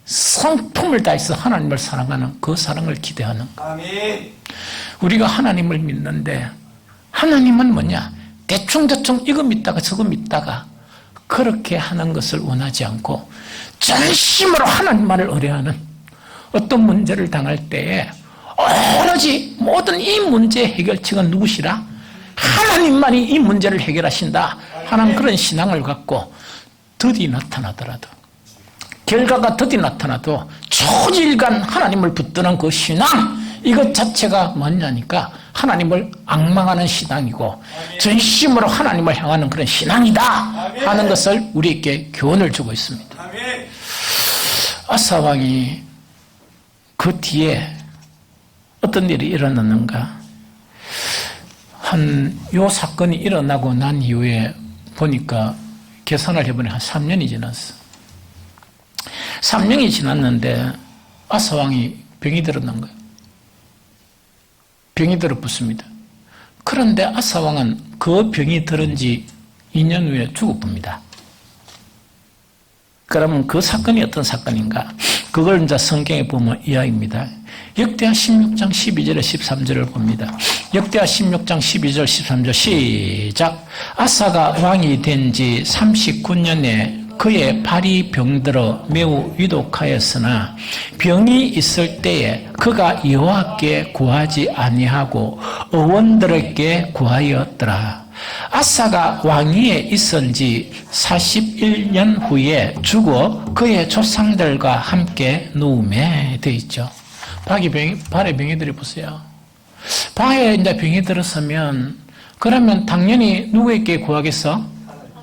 성품을 다해서 하나님을 사랑하는 그 사랑을 기대하는 것. 아멘. 우리가 하나님을 믿는데 하나님은 뭐냐? 대충대충 이거 믿다가 저거 믿다가 그렇게 하는 것을 원하지 않고 전심으로 하나님만을 의뢰하는 어떤 문제를 당할 때에 오로지 모든 이 문제의 해결책은 누구시라? 하나님만이 이 문제를 해결하신다 하는 그런 신앙을 갖고 드디 나타나더라도 결과가 드디 나타나도 초질간 하나님을 붙드는 그 신앙 이것 자체가 뭐냐니까 하나님을 앙망하는 신앙이고 전심으로 하나님을 향하는 그런 신앙이다 하는 것을 우리에게 교훈을 주고 있습니다. 아사왕이 그 뒤에 어떤 일이 일어났는가? 요 사건이 일어나고 난 이후에 보니까 계산을 해보니 한 3년이 지났어. 3년이 지났는데 아사왕이 병이 들었는 거예요. 병이 들어붙습니다. 그런데 아사왕은 그 병이 들은 지 2년 후에 죽어봅니다. 그러면 그 사건이 어떤 사건인가? 그걸 이제 성경에 보면 이야기입니다. 역대하 16장 12절에 13절을 봅니다. 역대하 16장 12절 13절 시작. 아사가 왕이 된 지 39년에 그의 발이 병들어 매우 위독하였으나 병이 있을 때에 그가 여호와께 구하지 아니하고 의원들에게 구하였더라. 아사가 왕위에 있은 지 41년 후에 죽어 그의 조상들과 함께 누움에 되어 있죠. 발에 병이 들어보세요. 발에 이제 병이 들었으면 그러면 당연히 누구에게 구하겠어?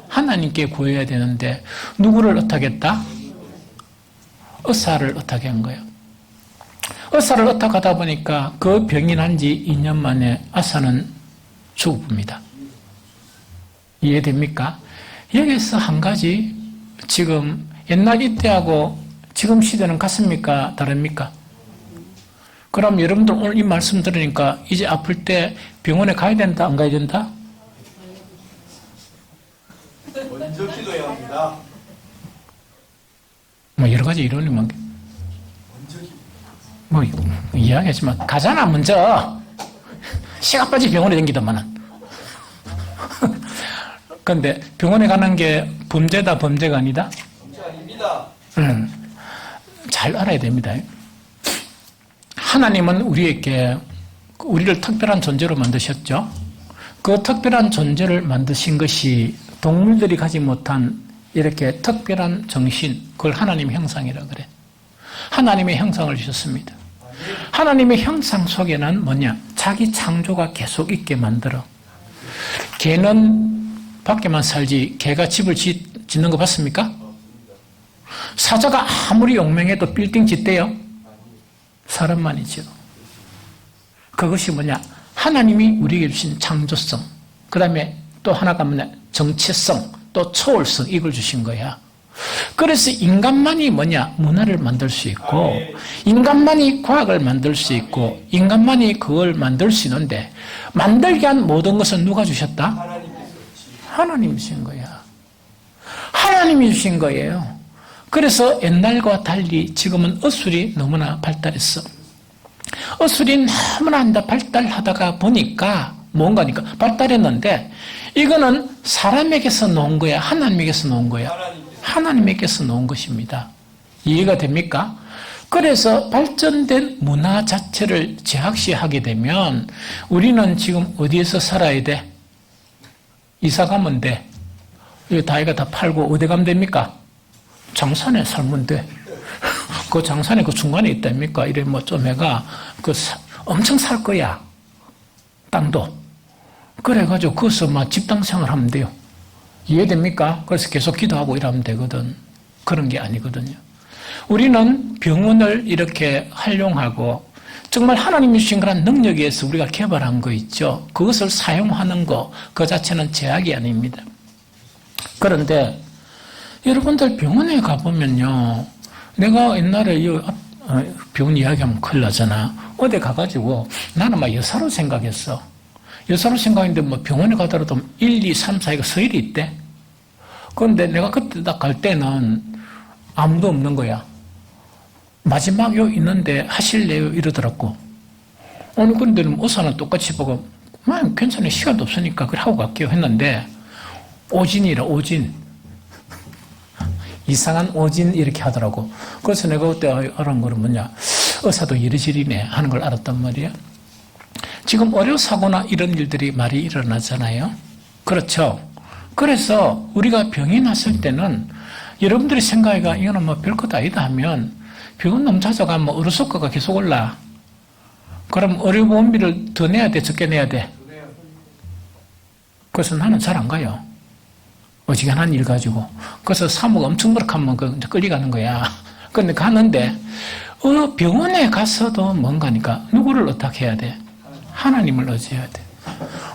하나님께 구해야 되는데 누구를 어떻겠다? 의사를 어떻게 한 거예요? 의사를 어떻게 하다 보니까 그 병이 난 지 2년 만에 아사는 죽어봅니다. 이해됩니까? 여기서 한 가지 지금 옛날 이때하고 지금 시대는 같습니까? 다릅니까? 그럼 여러분들 오늘 이 말씀 들으니까 이제 아플 때 병원에 가야 된다? 안 가야 된다? 먼저 기도해야 합니다. 뭐 여러 가지 이론이 많게 뭐 이야기하지만 가잖아 먼저. 시간 빠지 병원에 댕기더만은. 그런데 병원에 가는 게 범죄다 범죄가 아니다? 범죄 아닙니다. 잘 알아야 됩니다. 하나님은 우리를 특별한 존재로 만드셨죠. 그 특별한 존재를 만드신 것이 동물들이 가지 못한 이렇게 특별한 정신, 그걸 하나님의 형상이라 그래. 하나님의 형상을 주셨습니다. 하나님의 형상 속에는 뭐냐? 자기 창조가 계속 있게 만들어. 개는 밖에만 살지 개가 집을 짓는 거 봤습니까? 사자가 아무리 용맹해도 빌딩 짓대요? 사람만이죠. 그것이 뭐냐? 하나님이 우리에게 주신 창조성, 그 다음에 또 하나가 뭐냐? 정체성, 또 초월성, 이걸 주신 거야. 그래서 인간만이 뭐냐? 문화를 만들 수 있고, 인간만이 과학을 만들 수 있고, 인간만이 그걸 만들 수 있는데, 만들게 한 모든 것은 누가 주셨다? 하나님이 주신 거야. 하나님이 주신 거예요. 그래서 옛날과 달리 지금은 의술이 너무나 발달했어. 의술이 너무나 발달하다가 보니까 뭔가니까 발달했는데 이거는 사람에게서 놓은 거야? 하나님에게서 놓은 거야? 하나님에게서 놓은 것입니다. 이해가 됩니까? 그래서 발전된 문화 자체를 제약시하게 되면 우리는 지금 어디에서 살아야 돼? 이사 가면 돼. 이거 다이가 다 팔고 어디 가면 됩니까? 장산에 살면 돼. 그 장산에 그 중간에 있답니까? 이래 뭐 좀 해가 엄청 살 거야. 땅도. 그래가지고 거기서 막 집단 생활하면 돼요. 이해됩니까? 그래서 계속 기도하고 이러면 되거든. 그런 게 아니거든요. 우리는 병원을 이렇게 활용하고 정말 하나님이 주신 그런 능력에 의해서 우리가 개발한 거 있죠. 그것을 사용하는 거, 그 자체는 제약이 아닙니다. 그런데 여러분들 병원에 가보면요. 내가 옛날에 병원 이야기하면 큰일 나잖아. 어디 가가지고 나는 막 여사로 생각했어. 여사로 생각했는데 뭐 병원에 가더라도 1, 2, 3, 4가 서열이 있대. 그런데 내가 그때 딱 갈 때는 아무도 없는 거야. 마지막 요 있는데 하실래요? 이러더라고. 오늘 그런데 의사는 똑같이 보고 괜찮아요. 시간도 없으니까 그래 하고 갈게요 했는데 오진이라 오진. 이상한 오진 이렇게 하더라고. 그래서 내가 그때 알은 거는 뭐냐. 의사도 이리저리네 하는 걸 알았단 말이야. 지금 의료사고나 이런 일들이 많이 일어나잖아요. 그렇죠. 그래서 우리가 병이 났을 때는 여러분들이 생각해가 이거는 뭐 별것 아니다 하면 병원 너무 찾아가면 뭐 의료수가가 계속 올라. 그럼 의료보험비를 더 내야 돼? 적게 내야 돼? 그래서 나는 잘 안 가요. 어지간한 일 가지고. 그래서 사무가 엄청 버럭하면 이제 끌려가는 거야. 근데 가는데, 병원에 가서도 뭔가니까 누구를 어떻게 해야 돼? 하나님을 의지해야 돼.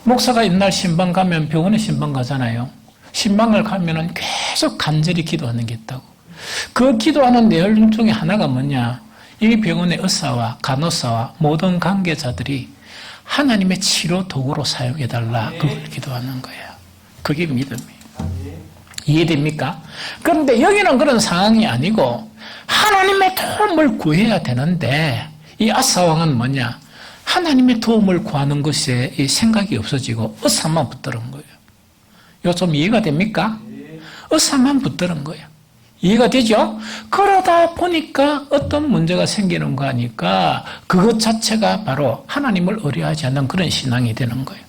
목사가 옛날 신방 가면 병원에 신방 가잖아요. 신방을 가면은 계속 간절히 기도하는 게 있다고. 그 기도하는 내용 중에 하나가 뭐냐? 이 병원의 의사와 간호사와 모든 관계자들이 하나님의 치료 도구로 사용해달라 그걸 기도하는 거예요. 그게 믿음이에요. 이해됩니까? 그런데 여기는 그런 상황이 아니고 하나님의 도움을 구해야 되는데 이 아사왕은 뭐냐? 하나님의 도움을 구하는 것에 생각이 없어지고 의사만 붙들은 거예요. 이거 좀 이해가 됩니까? 의사만 붙들은 거예요. 이해가 되죠? 그러다 보니까 어떤 문제가 생기는 거 아니까 그것 자체가 바로 하나님을 의뢰하지 않는 그런 신앙이 되는 거예요.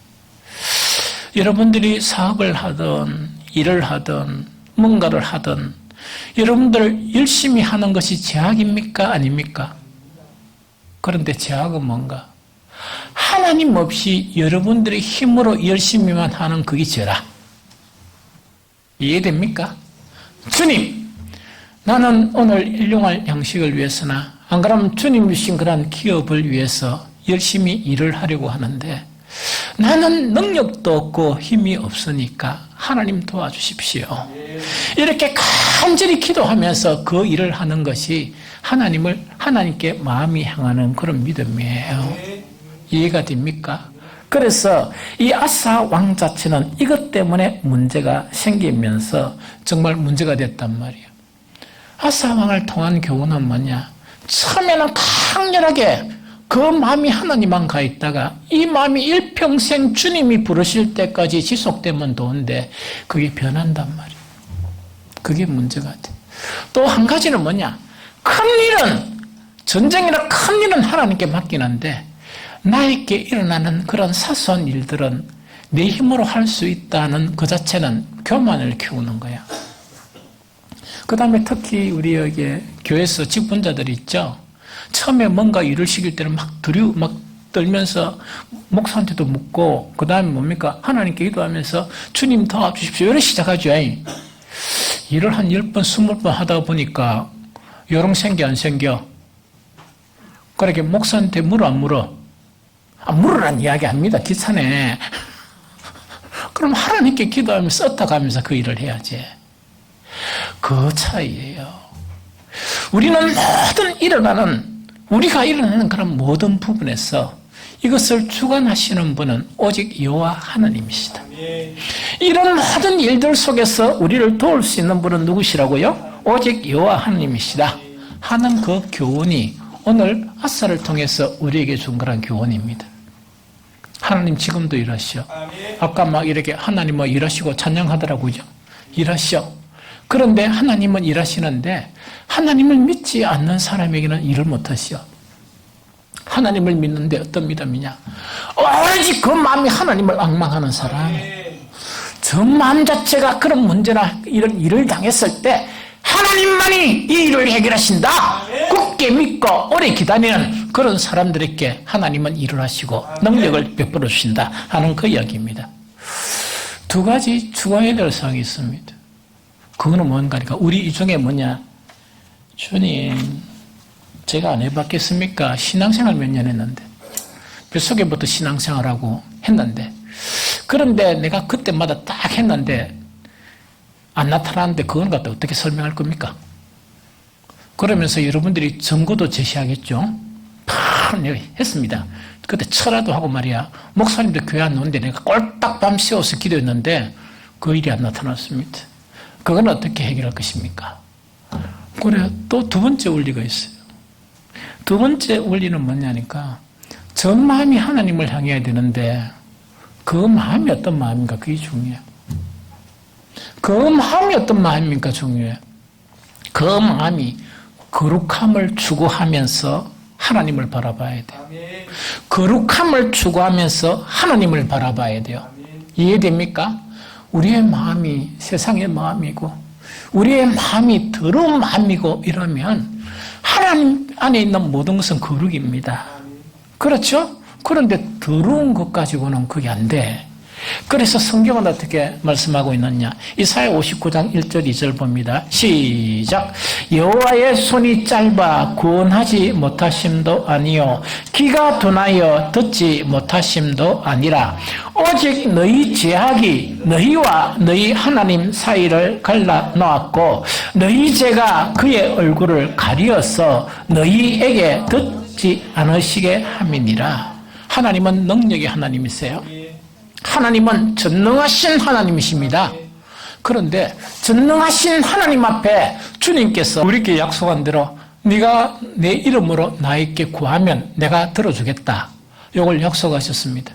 여러분들이 사업을 하든 일을 하든 뭔가를 하든 여러분들 열심히 하는 것이 제약입니까? 아닙니까? 그런데 제약은 뭔가? 하나님 없이 여러분들의 힘으로 열심히만 하는 그게 죄라. 이해됩니까? 주님, 나는 오늘 일용할 양식을 위해서나 안 그러면 주님 주신 그런 기업을 위해서 열심히 일을 하려고 하는데 나는 능력도 없고 힘이 없으니까 하나님 도와주십시오. 이렇게 간절히 기도하면서 그 일을 하는 것이 하나님께 마음이 향하는 그런 믿음이에요. 이해가 됩니까? 그래서 이 아사 왕 자체는 이것 때문에 문제가 생기면서 정말 문제가 됐단 말이에요. 아사 왕을 통한 교훈은 뭐냐? 처음에는 강렬하게 그 마음이 하나님만 가 있다가 이 마음이 일평생 주님이 부르실 때까지 지속되면 좋은데 그게 변한단 말이에요. 그게 문제가 돼. 또 한 가지는 뭐냐? 큰 일은, 전쟁이나 큰 일은 하나님께 맡기는데 나에게 일어나는 그런 사소한 일들은 내 힘으로 할 수 있다는 그 자체는 교만을 키우는 거야. 그 다음에 특히 우리 여기 교회에서 직분자들이 있죠. 처음에 뭔가 일을 시킬 때는 막 떨면서 목사한테도 묻고 그 다음에 뭡니까? 하나님께 기도하면서 주님 도와주십시오. 이렇게 시작하죠. 일을 한 10번, 20번 하다 보니까 요령 생겨 안 생겨? 그렇게 목사한테 물어 안 물어? 물으란 이야기 합니다. 귀찮네. 그럼 하나님께 기도하면서 썼다가면서 그 일을 해야지. 그 차이예요. 우리는 우리가 일어나는 그런 모든 부분에서 이것을 주관하시는 분은 오직 여호와 하나님이시다. 이런 모든 일들 속에서 우리를 도울 수 있는 분은 누구시라고요? 오직 여호와 하나님이시다 하는 그 교훈이 오늘 아사를 통해서 우리에게 준 그런 교훈입니다. 하나님 지금도 일하시오. 아까 막 이렇게 하나님 뭐 일하시고 찬양하더라고요. 일하시오. 그런데 하나님은 일하시는데 하나님을 믿지 않는 사람에게는 일을 못하시오. 하나님을 믿는데 어떤 믿음이냐? 오직 그 마음이 하나님을 앙망하는 사람. 저 마음 자체가 그런 문제나 이런 일을 당했을 때 하나님만이 이 일을 해결하신다. 굳게 믿고 오래 기다리는 그런 사람들에게 하나님은 일을 하시고 능력을 베풀어 주신다 하는 그 이야기입니다. 두 가지 추가해야 될 사항이 있습니다. 그거는 뭔가니까 우리 이 중에 뭐냐? 주님, 제가 안 해봤겠습니까? 신앙생활 몇 년 했는데 뱃속에부터 신앙생활하고 했는데 그런데 내가 그때마다 딱 했는데 안 나타나는데 그건 갖다 어떻게 설명할 겁니까? 그러면서 여러분들이 증거도 제시하겠죠? 했습니다. 그때 철화도 하고 말이야. 목사님들 교회 안 오는데 내가 꼴딱 밤 새워서 기도했는데 그 일이 안 나타났습니다. 그건 어떻게 해결할 것입니까? 그래, 또 두 번째 원리가 있어요. 두 번째 원리는 뭐냐니까 전 마음이 하나님을 향해야 되는데 그 마음이 어떤 마음인가 그게 중요해요. 그 마음이 어떤 마음입니까 중요해요. 그 마음이 거룩함을 추구하면서 하나님을 바라봐야 돼요. 거룩함을 추구하면서 하나님을 바라봐야 돼요. 이해됩니까? 우리의 마음이 세상의 마음이고 우리의 마음이 더러운 마음이고 이러면 하나님 안에 있는 모든 것은 거룩입니다. 그렇죠? 그런데 더러운 것 가지고는 그게 안 돼. 그래서 성경은 어떻게 말씀하고 있느냐? 이사야 59장 1절 2절 봅니다. 시작. 여호와의 손이 짧아 구원하지 못하심도 아니요 귀가 둔하여 듣지 못하심도 아니라 오직 너희 죄악이 너희와 너희 하나님 사이를 갈라 놓았고 너희 죄가 그의 얼굴을 가리어서 너희에게 듣지 않으시게 함이니라. 하나님은 능력의 하나님이세요. 하나님은 전능하신 하나님이십니다. 그런데 전능하신 하나님 앞에 주님께서 우리에게 약속한 대로 네가 내 이름으로 나에게 구하면 내가 들어주겠다. 이걸 약속하셨습니다.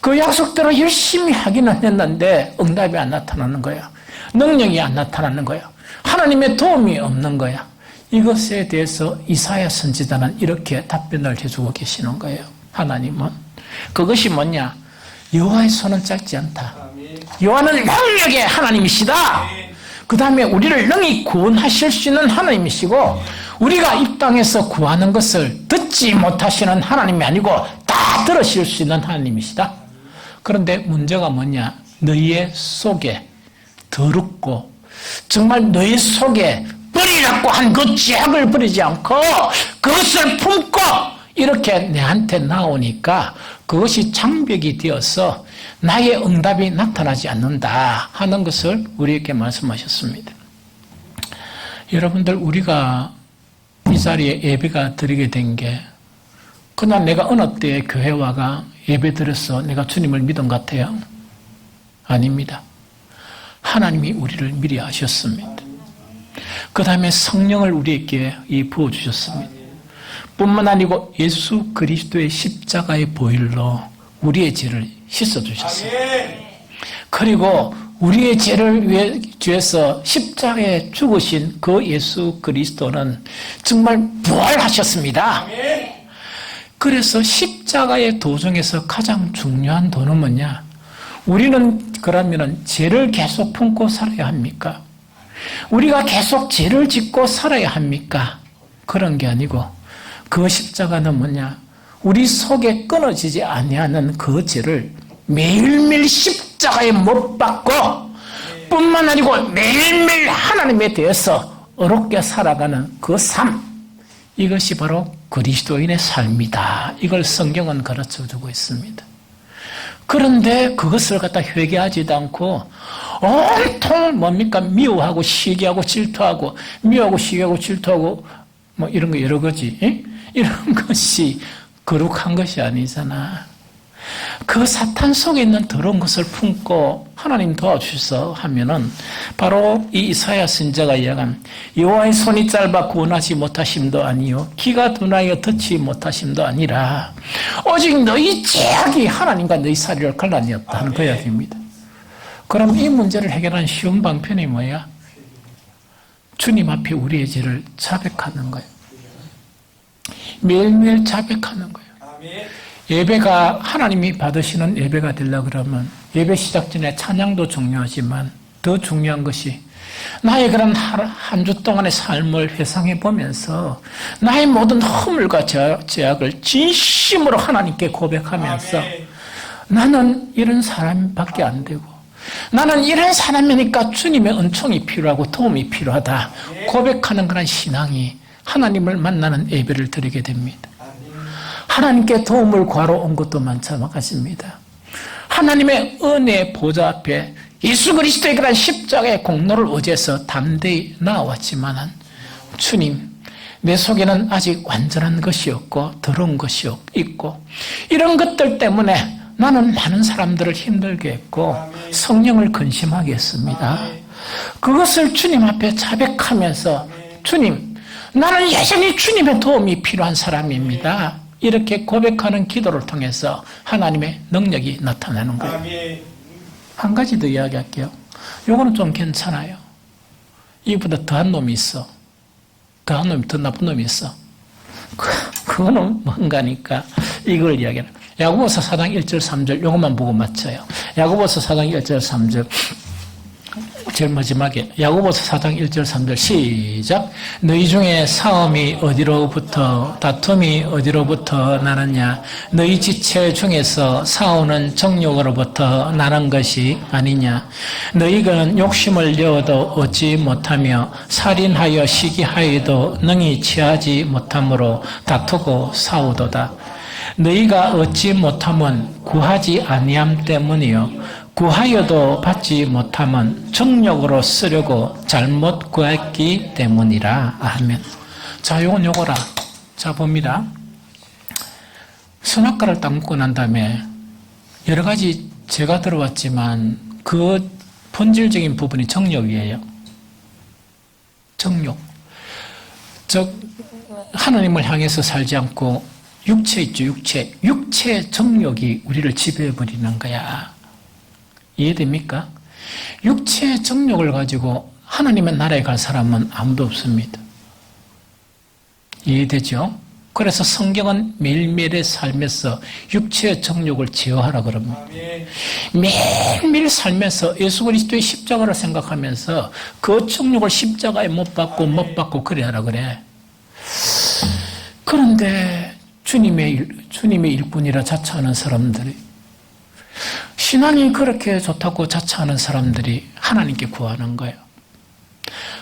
그 약속대로 열심히 하기는 했는데 응답이 안 나타나는 거야. 능력이 안 나타나는 거야. 하나님의 도움이 없는 거야. 이것에 대해서 이사야 선지자는 이렇게 답변을 해주고 계시는 거예요. 하나님은 그것이 뭐냐? 여호와의 손은 짧지 않다. 여호와는 능력의 하나님이시다. 그 다음에 우리를 능히 구원하실 수 있는 하나님이시고 우리가 이 땅에서 구하는 것을 듣지 못하시는 하나님이 아니고 다 들으실 수 있는 하나님이시다. 그런데 문제가 뭐냐? 너희의 속에 더럽고 정말 너희 속에 버리라고 한 그 죄악을 버리지 않고 그것을 품고 이렇게 내한테 나오니까 그것이 장벽이 되어서 나의 응답이 나타나지 않는다 하는 것을 우리에게 말씀하셨습니다. 여러분들, 우리가 이 자리에 예배가 드리게 된 게 그냥 내가 어느 때에 교회 와가 예배 드려서 내가 주님을 믿은 것 같아요? 아닙니다. 하나님이 우리를 미리 아셨습니다. 그 다음에 성령을 우리에게 부어주셨습니다. 뿐만 아니고 예수 그리스도의 십자가의 보혈로 우리의 죄를 씻어주셨어요. 그리고 우리의 죄를 위해서 십자가에 죽으신 그 예수 그리스도는 정말 부활하셨습니다. 그래서 십자가의 도중에서 가장 중요한 도는 뭐냐? 우리는 그러면 죄를 계속 품고 살아야 합니까? 우리가 계속 죄를 짓고 살아야 합니까? 그런 게 아니고 그 십자가는 뭐냐? 우리 속에 끊어지지 아니하는 그 죄를 매일매일 십자가에 못 박고 뿐만 아니고 매일매일 하나님에 대해서 어렵게 살아가는 그 삶, 이것이 바로 그리스도인의 삶이다. 이걸 성경은 가르쳐주고 있습니다. 그런데 그것을 갖다 회개하지도 않고 온통 뭡니까? 미워하고 시기하고 질투하고 미워하고 시기하고 질투하고 뭐 이런 거 여러 가지, 이런 것이 거룩한 것이 아니잖아. 그 사탄 속에 있는 더러운 것을 품고 하나님 도와주셔서 하면은 바로 이 이사야 선지자가 이야기한 여호와의 손이 짧아 구원하지 못하심도 아니요 귀가 둔하여 듣지 못하심도 아니라 오직 너희 죄악이 하나님과 너희 사리를 갈라내었다 하는 그 이야기입니다. 그럼 이 문제를 해결하는 쉬운 방편이 뭐야? 주님 앞에 우리의 죄를 자백하는 거예요. 매일매일 자백하는 거예요. 예배가 하나님이 받으시는 예배가 되려고 그러면 예배 시작 전에 찬양도 중요하지만 더 중요한 것이 나의 그런 한 주 동안의 삶을 회상해 보면서 나의 모든 허물과 죄악을 진심으로 하나님께 고백하면서 나는 이런 사람밖에 안 되고 나는 이런 사람이니까 주님의 은총이 필요하고 도움이 필요하다 고백하는 그런 신앙이 하나님을 만나는 예배를 드리게 됩니다. 하나님께 도움을 구하러 온 것도 마찬가지입니다. 하나님의 은혜의 보좌 앞에 예수 그리스도의 그런 십자가의 공로를 의지해서 담대히 나아왔지만 주님, 내 속에는 아직 완전한 것이 없고 더러운 것이 있고 이런 것들 때문에 나는 많은 사람들을 힘들게 했고 성령을 근심하게 했습니다. 그것을 주님 앞에 자백하면서 주님, 나는 여전히 주님의 도움이 필요한 사람입니다. 이렇게 고백하는 기도를 통해서 하나님의 능력이 나타나는 거예요. 한 가지 더 이야기할게요. 요거는 좀 괜찮아요. 이보다 더한 놈이 있어. 더한 놈이 더 나쁜 놈이 있어. 그거는 뭔가니까 이걸 이야기해요. 야고보서 4장 1절 3절 요것만 보고 맞춰요. 야고보서 4장 1절 3절 제일 마지막에 야고보서 4장 1절 3절 시작. 너희 중에 싸움이 어디로부터 다툼이 어디로부터 나느냐. 너희 지체 중에서 싸우는 정욕으로부터 나는 것이 아니냐. 너희가 욕심을 내어도 얻지 못하며 살인하여 시기하여도 능히 취하지 못함으로 다투고 싸우도다. 너희가 얻지 못함은 구하지 아니함 때문이요 구하여도 받지 못함은 정욕으로 쓰려고 잘못 구했기 때문이라. 아멘. 자, 요거라. 자, 봅니다. 선악과를 딱 먹고 난 다음에 여러 가지 죄가 들어왔지만 그 본질적인 부분이 정욕이에요. 정욕. 즉 하나님을 향해서 살지 않고 육체 있죠, 육체. 육체 정욕이 우리를 지배해버리는 거야. 이해됩니까? 육체의 정욕을 가지고 하나님의 나라에 갈 사람은 아무도 없습니다. 이해되죠? 그래서 성경은 매일매일의 삶에서 육체의 정욕을 제어하라 그럽니다. 매일매일 살면서 예수 그리스도의 십자가를 생각하면서 그 정욕을 십자가에 못 박고 그래 하라 그래. 그런데 주님의 일꾼이라 자처하는 사람들이 신앙이 그렇게 좋다고 자처하는 사람들이 하나님께 구하는 거예요.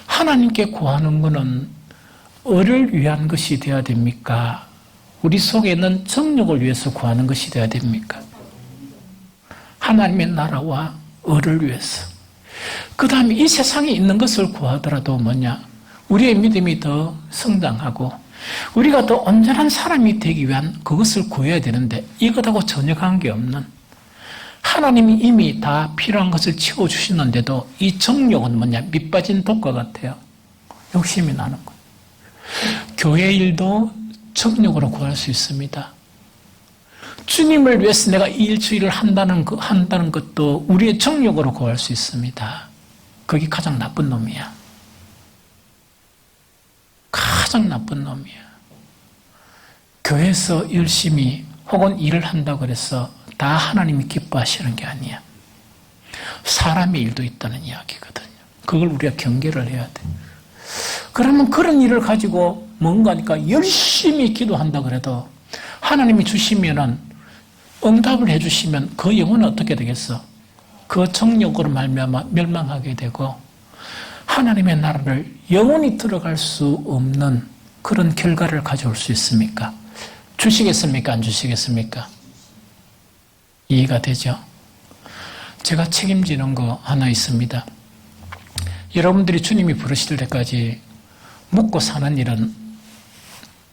하나님께 구하는 것은 어를 위한 것이 되어야 됩니까? 우리 속에 있는 정욕을 위해서 구하는 것이 되어야 됩니까? 하나님의 나라와 어를 위해서. 그 다음에 이 세상에 있는 것을 구하더라도 뭐냐? 우리의 믿음이 더 성장하고 우리가 더 온전한 사람이 되기 위한 그것을 구해야 되는데 이것하고 전혀 관계없는 하나님이 이미 다 필요한 것을 채워주시는데도 이 정욕은 뭐냐? 밑빠진 독과 같아요. 욕심이 나는 거예요. 교회 일도 정욕으로 구할 수 있습니다. 주님을 위해서 내가 이 일주일을 한다는 것도 우리의 정욕으로 구할 수 있습니다. 그게 가장 나쁜 놈이야. 가장 나쁜 놈이야. 교회에서 열심히 혹은 일을 한다고 그래서 다 하나님이 기뻐하시는 게 아니야. 사람의 일도 있다는 이야기거든요. 그걸 우리가 경계를 해야 돼. 그러면 그런 일을 가지고 뭔가니까 열심히 기도한다 그래도 하나님이 주시면은 응답을 해주시면 그 영혼은 어떻게 되겠어? 그 정욕으로 말미암아 멸망하게 되고 하나님의 나라를 영원히 들어갈 수 없는 그런 결과를 가져올 수 있습니까? 주시겠습니까? 안 주시겠습니까? 이해가 되죠? 제가 책임지는 거 하나 있습니다. 여러분들이 주님이 부르실 때까지 먹고 사는 일은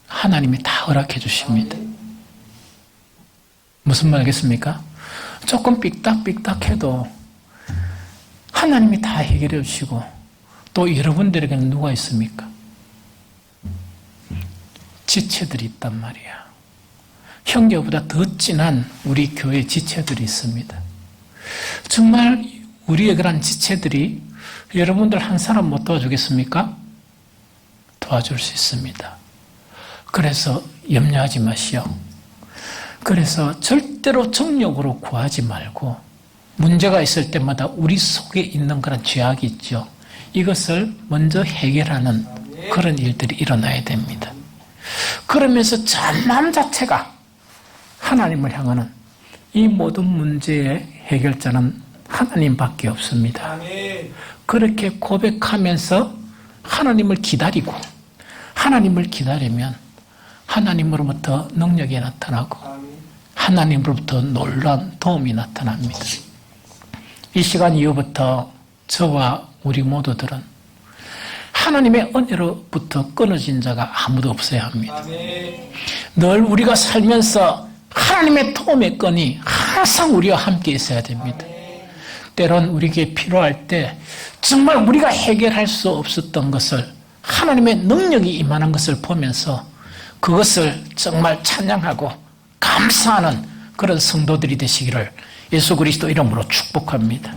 하나님이 다 허락해 주십니다. 무슨 말 알겠습니까? 조금 삑딱삑딱해도 하나님이 다 해결해 주시고 또 여러분들에게는 누가 있습니까? 지체들이 있단 말이야. 형제보다 더 진한 우리 교회 지체들이 있습니다. 정말 우리의 그런 지체들이 여러분들 한 사람 못 도와주겠습니까? 도와줄 수 있습니다. 그래서 염려하지 마시오. 그래서 절대로 정욕으로 구하지 말고 문제가 있을 때마다 우리 속에 있는 그런 죄악이 있죠. 이것을 먼저 해결하는 그런 일들이 일어나야 됩니다. 그러면서 전남 자체가 하나님을 향하는 이 모든 문제의 해결자는 하나님밖에 없습니다. 그렇게 고백하면서 하나님을 기다리고 하나님을 기다리면 하나님으로부터 능력이 나타나고 하나님으로부터 놀라운 도움이 나타납니다. 이 시간 이후부터 저와 우리 모두들은 하나님의 은혜로부터 끊어진 자가 아무도 없어야 합니다. 늘 우리가 살면서 하나님의 도움의 끈이 항상 우리와 함께 있어야 됩니다. 때론 우리에게 필요할 때 정말 우리가 해결할 수 없었던 것을 하나님의 능력이 임하는 것을 보면서 그것을 정말 찬양하고 감사하는 그런 성도들이 되시기를 예수 그리스도 이름으로 축복합니다.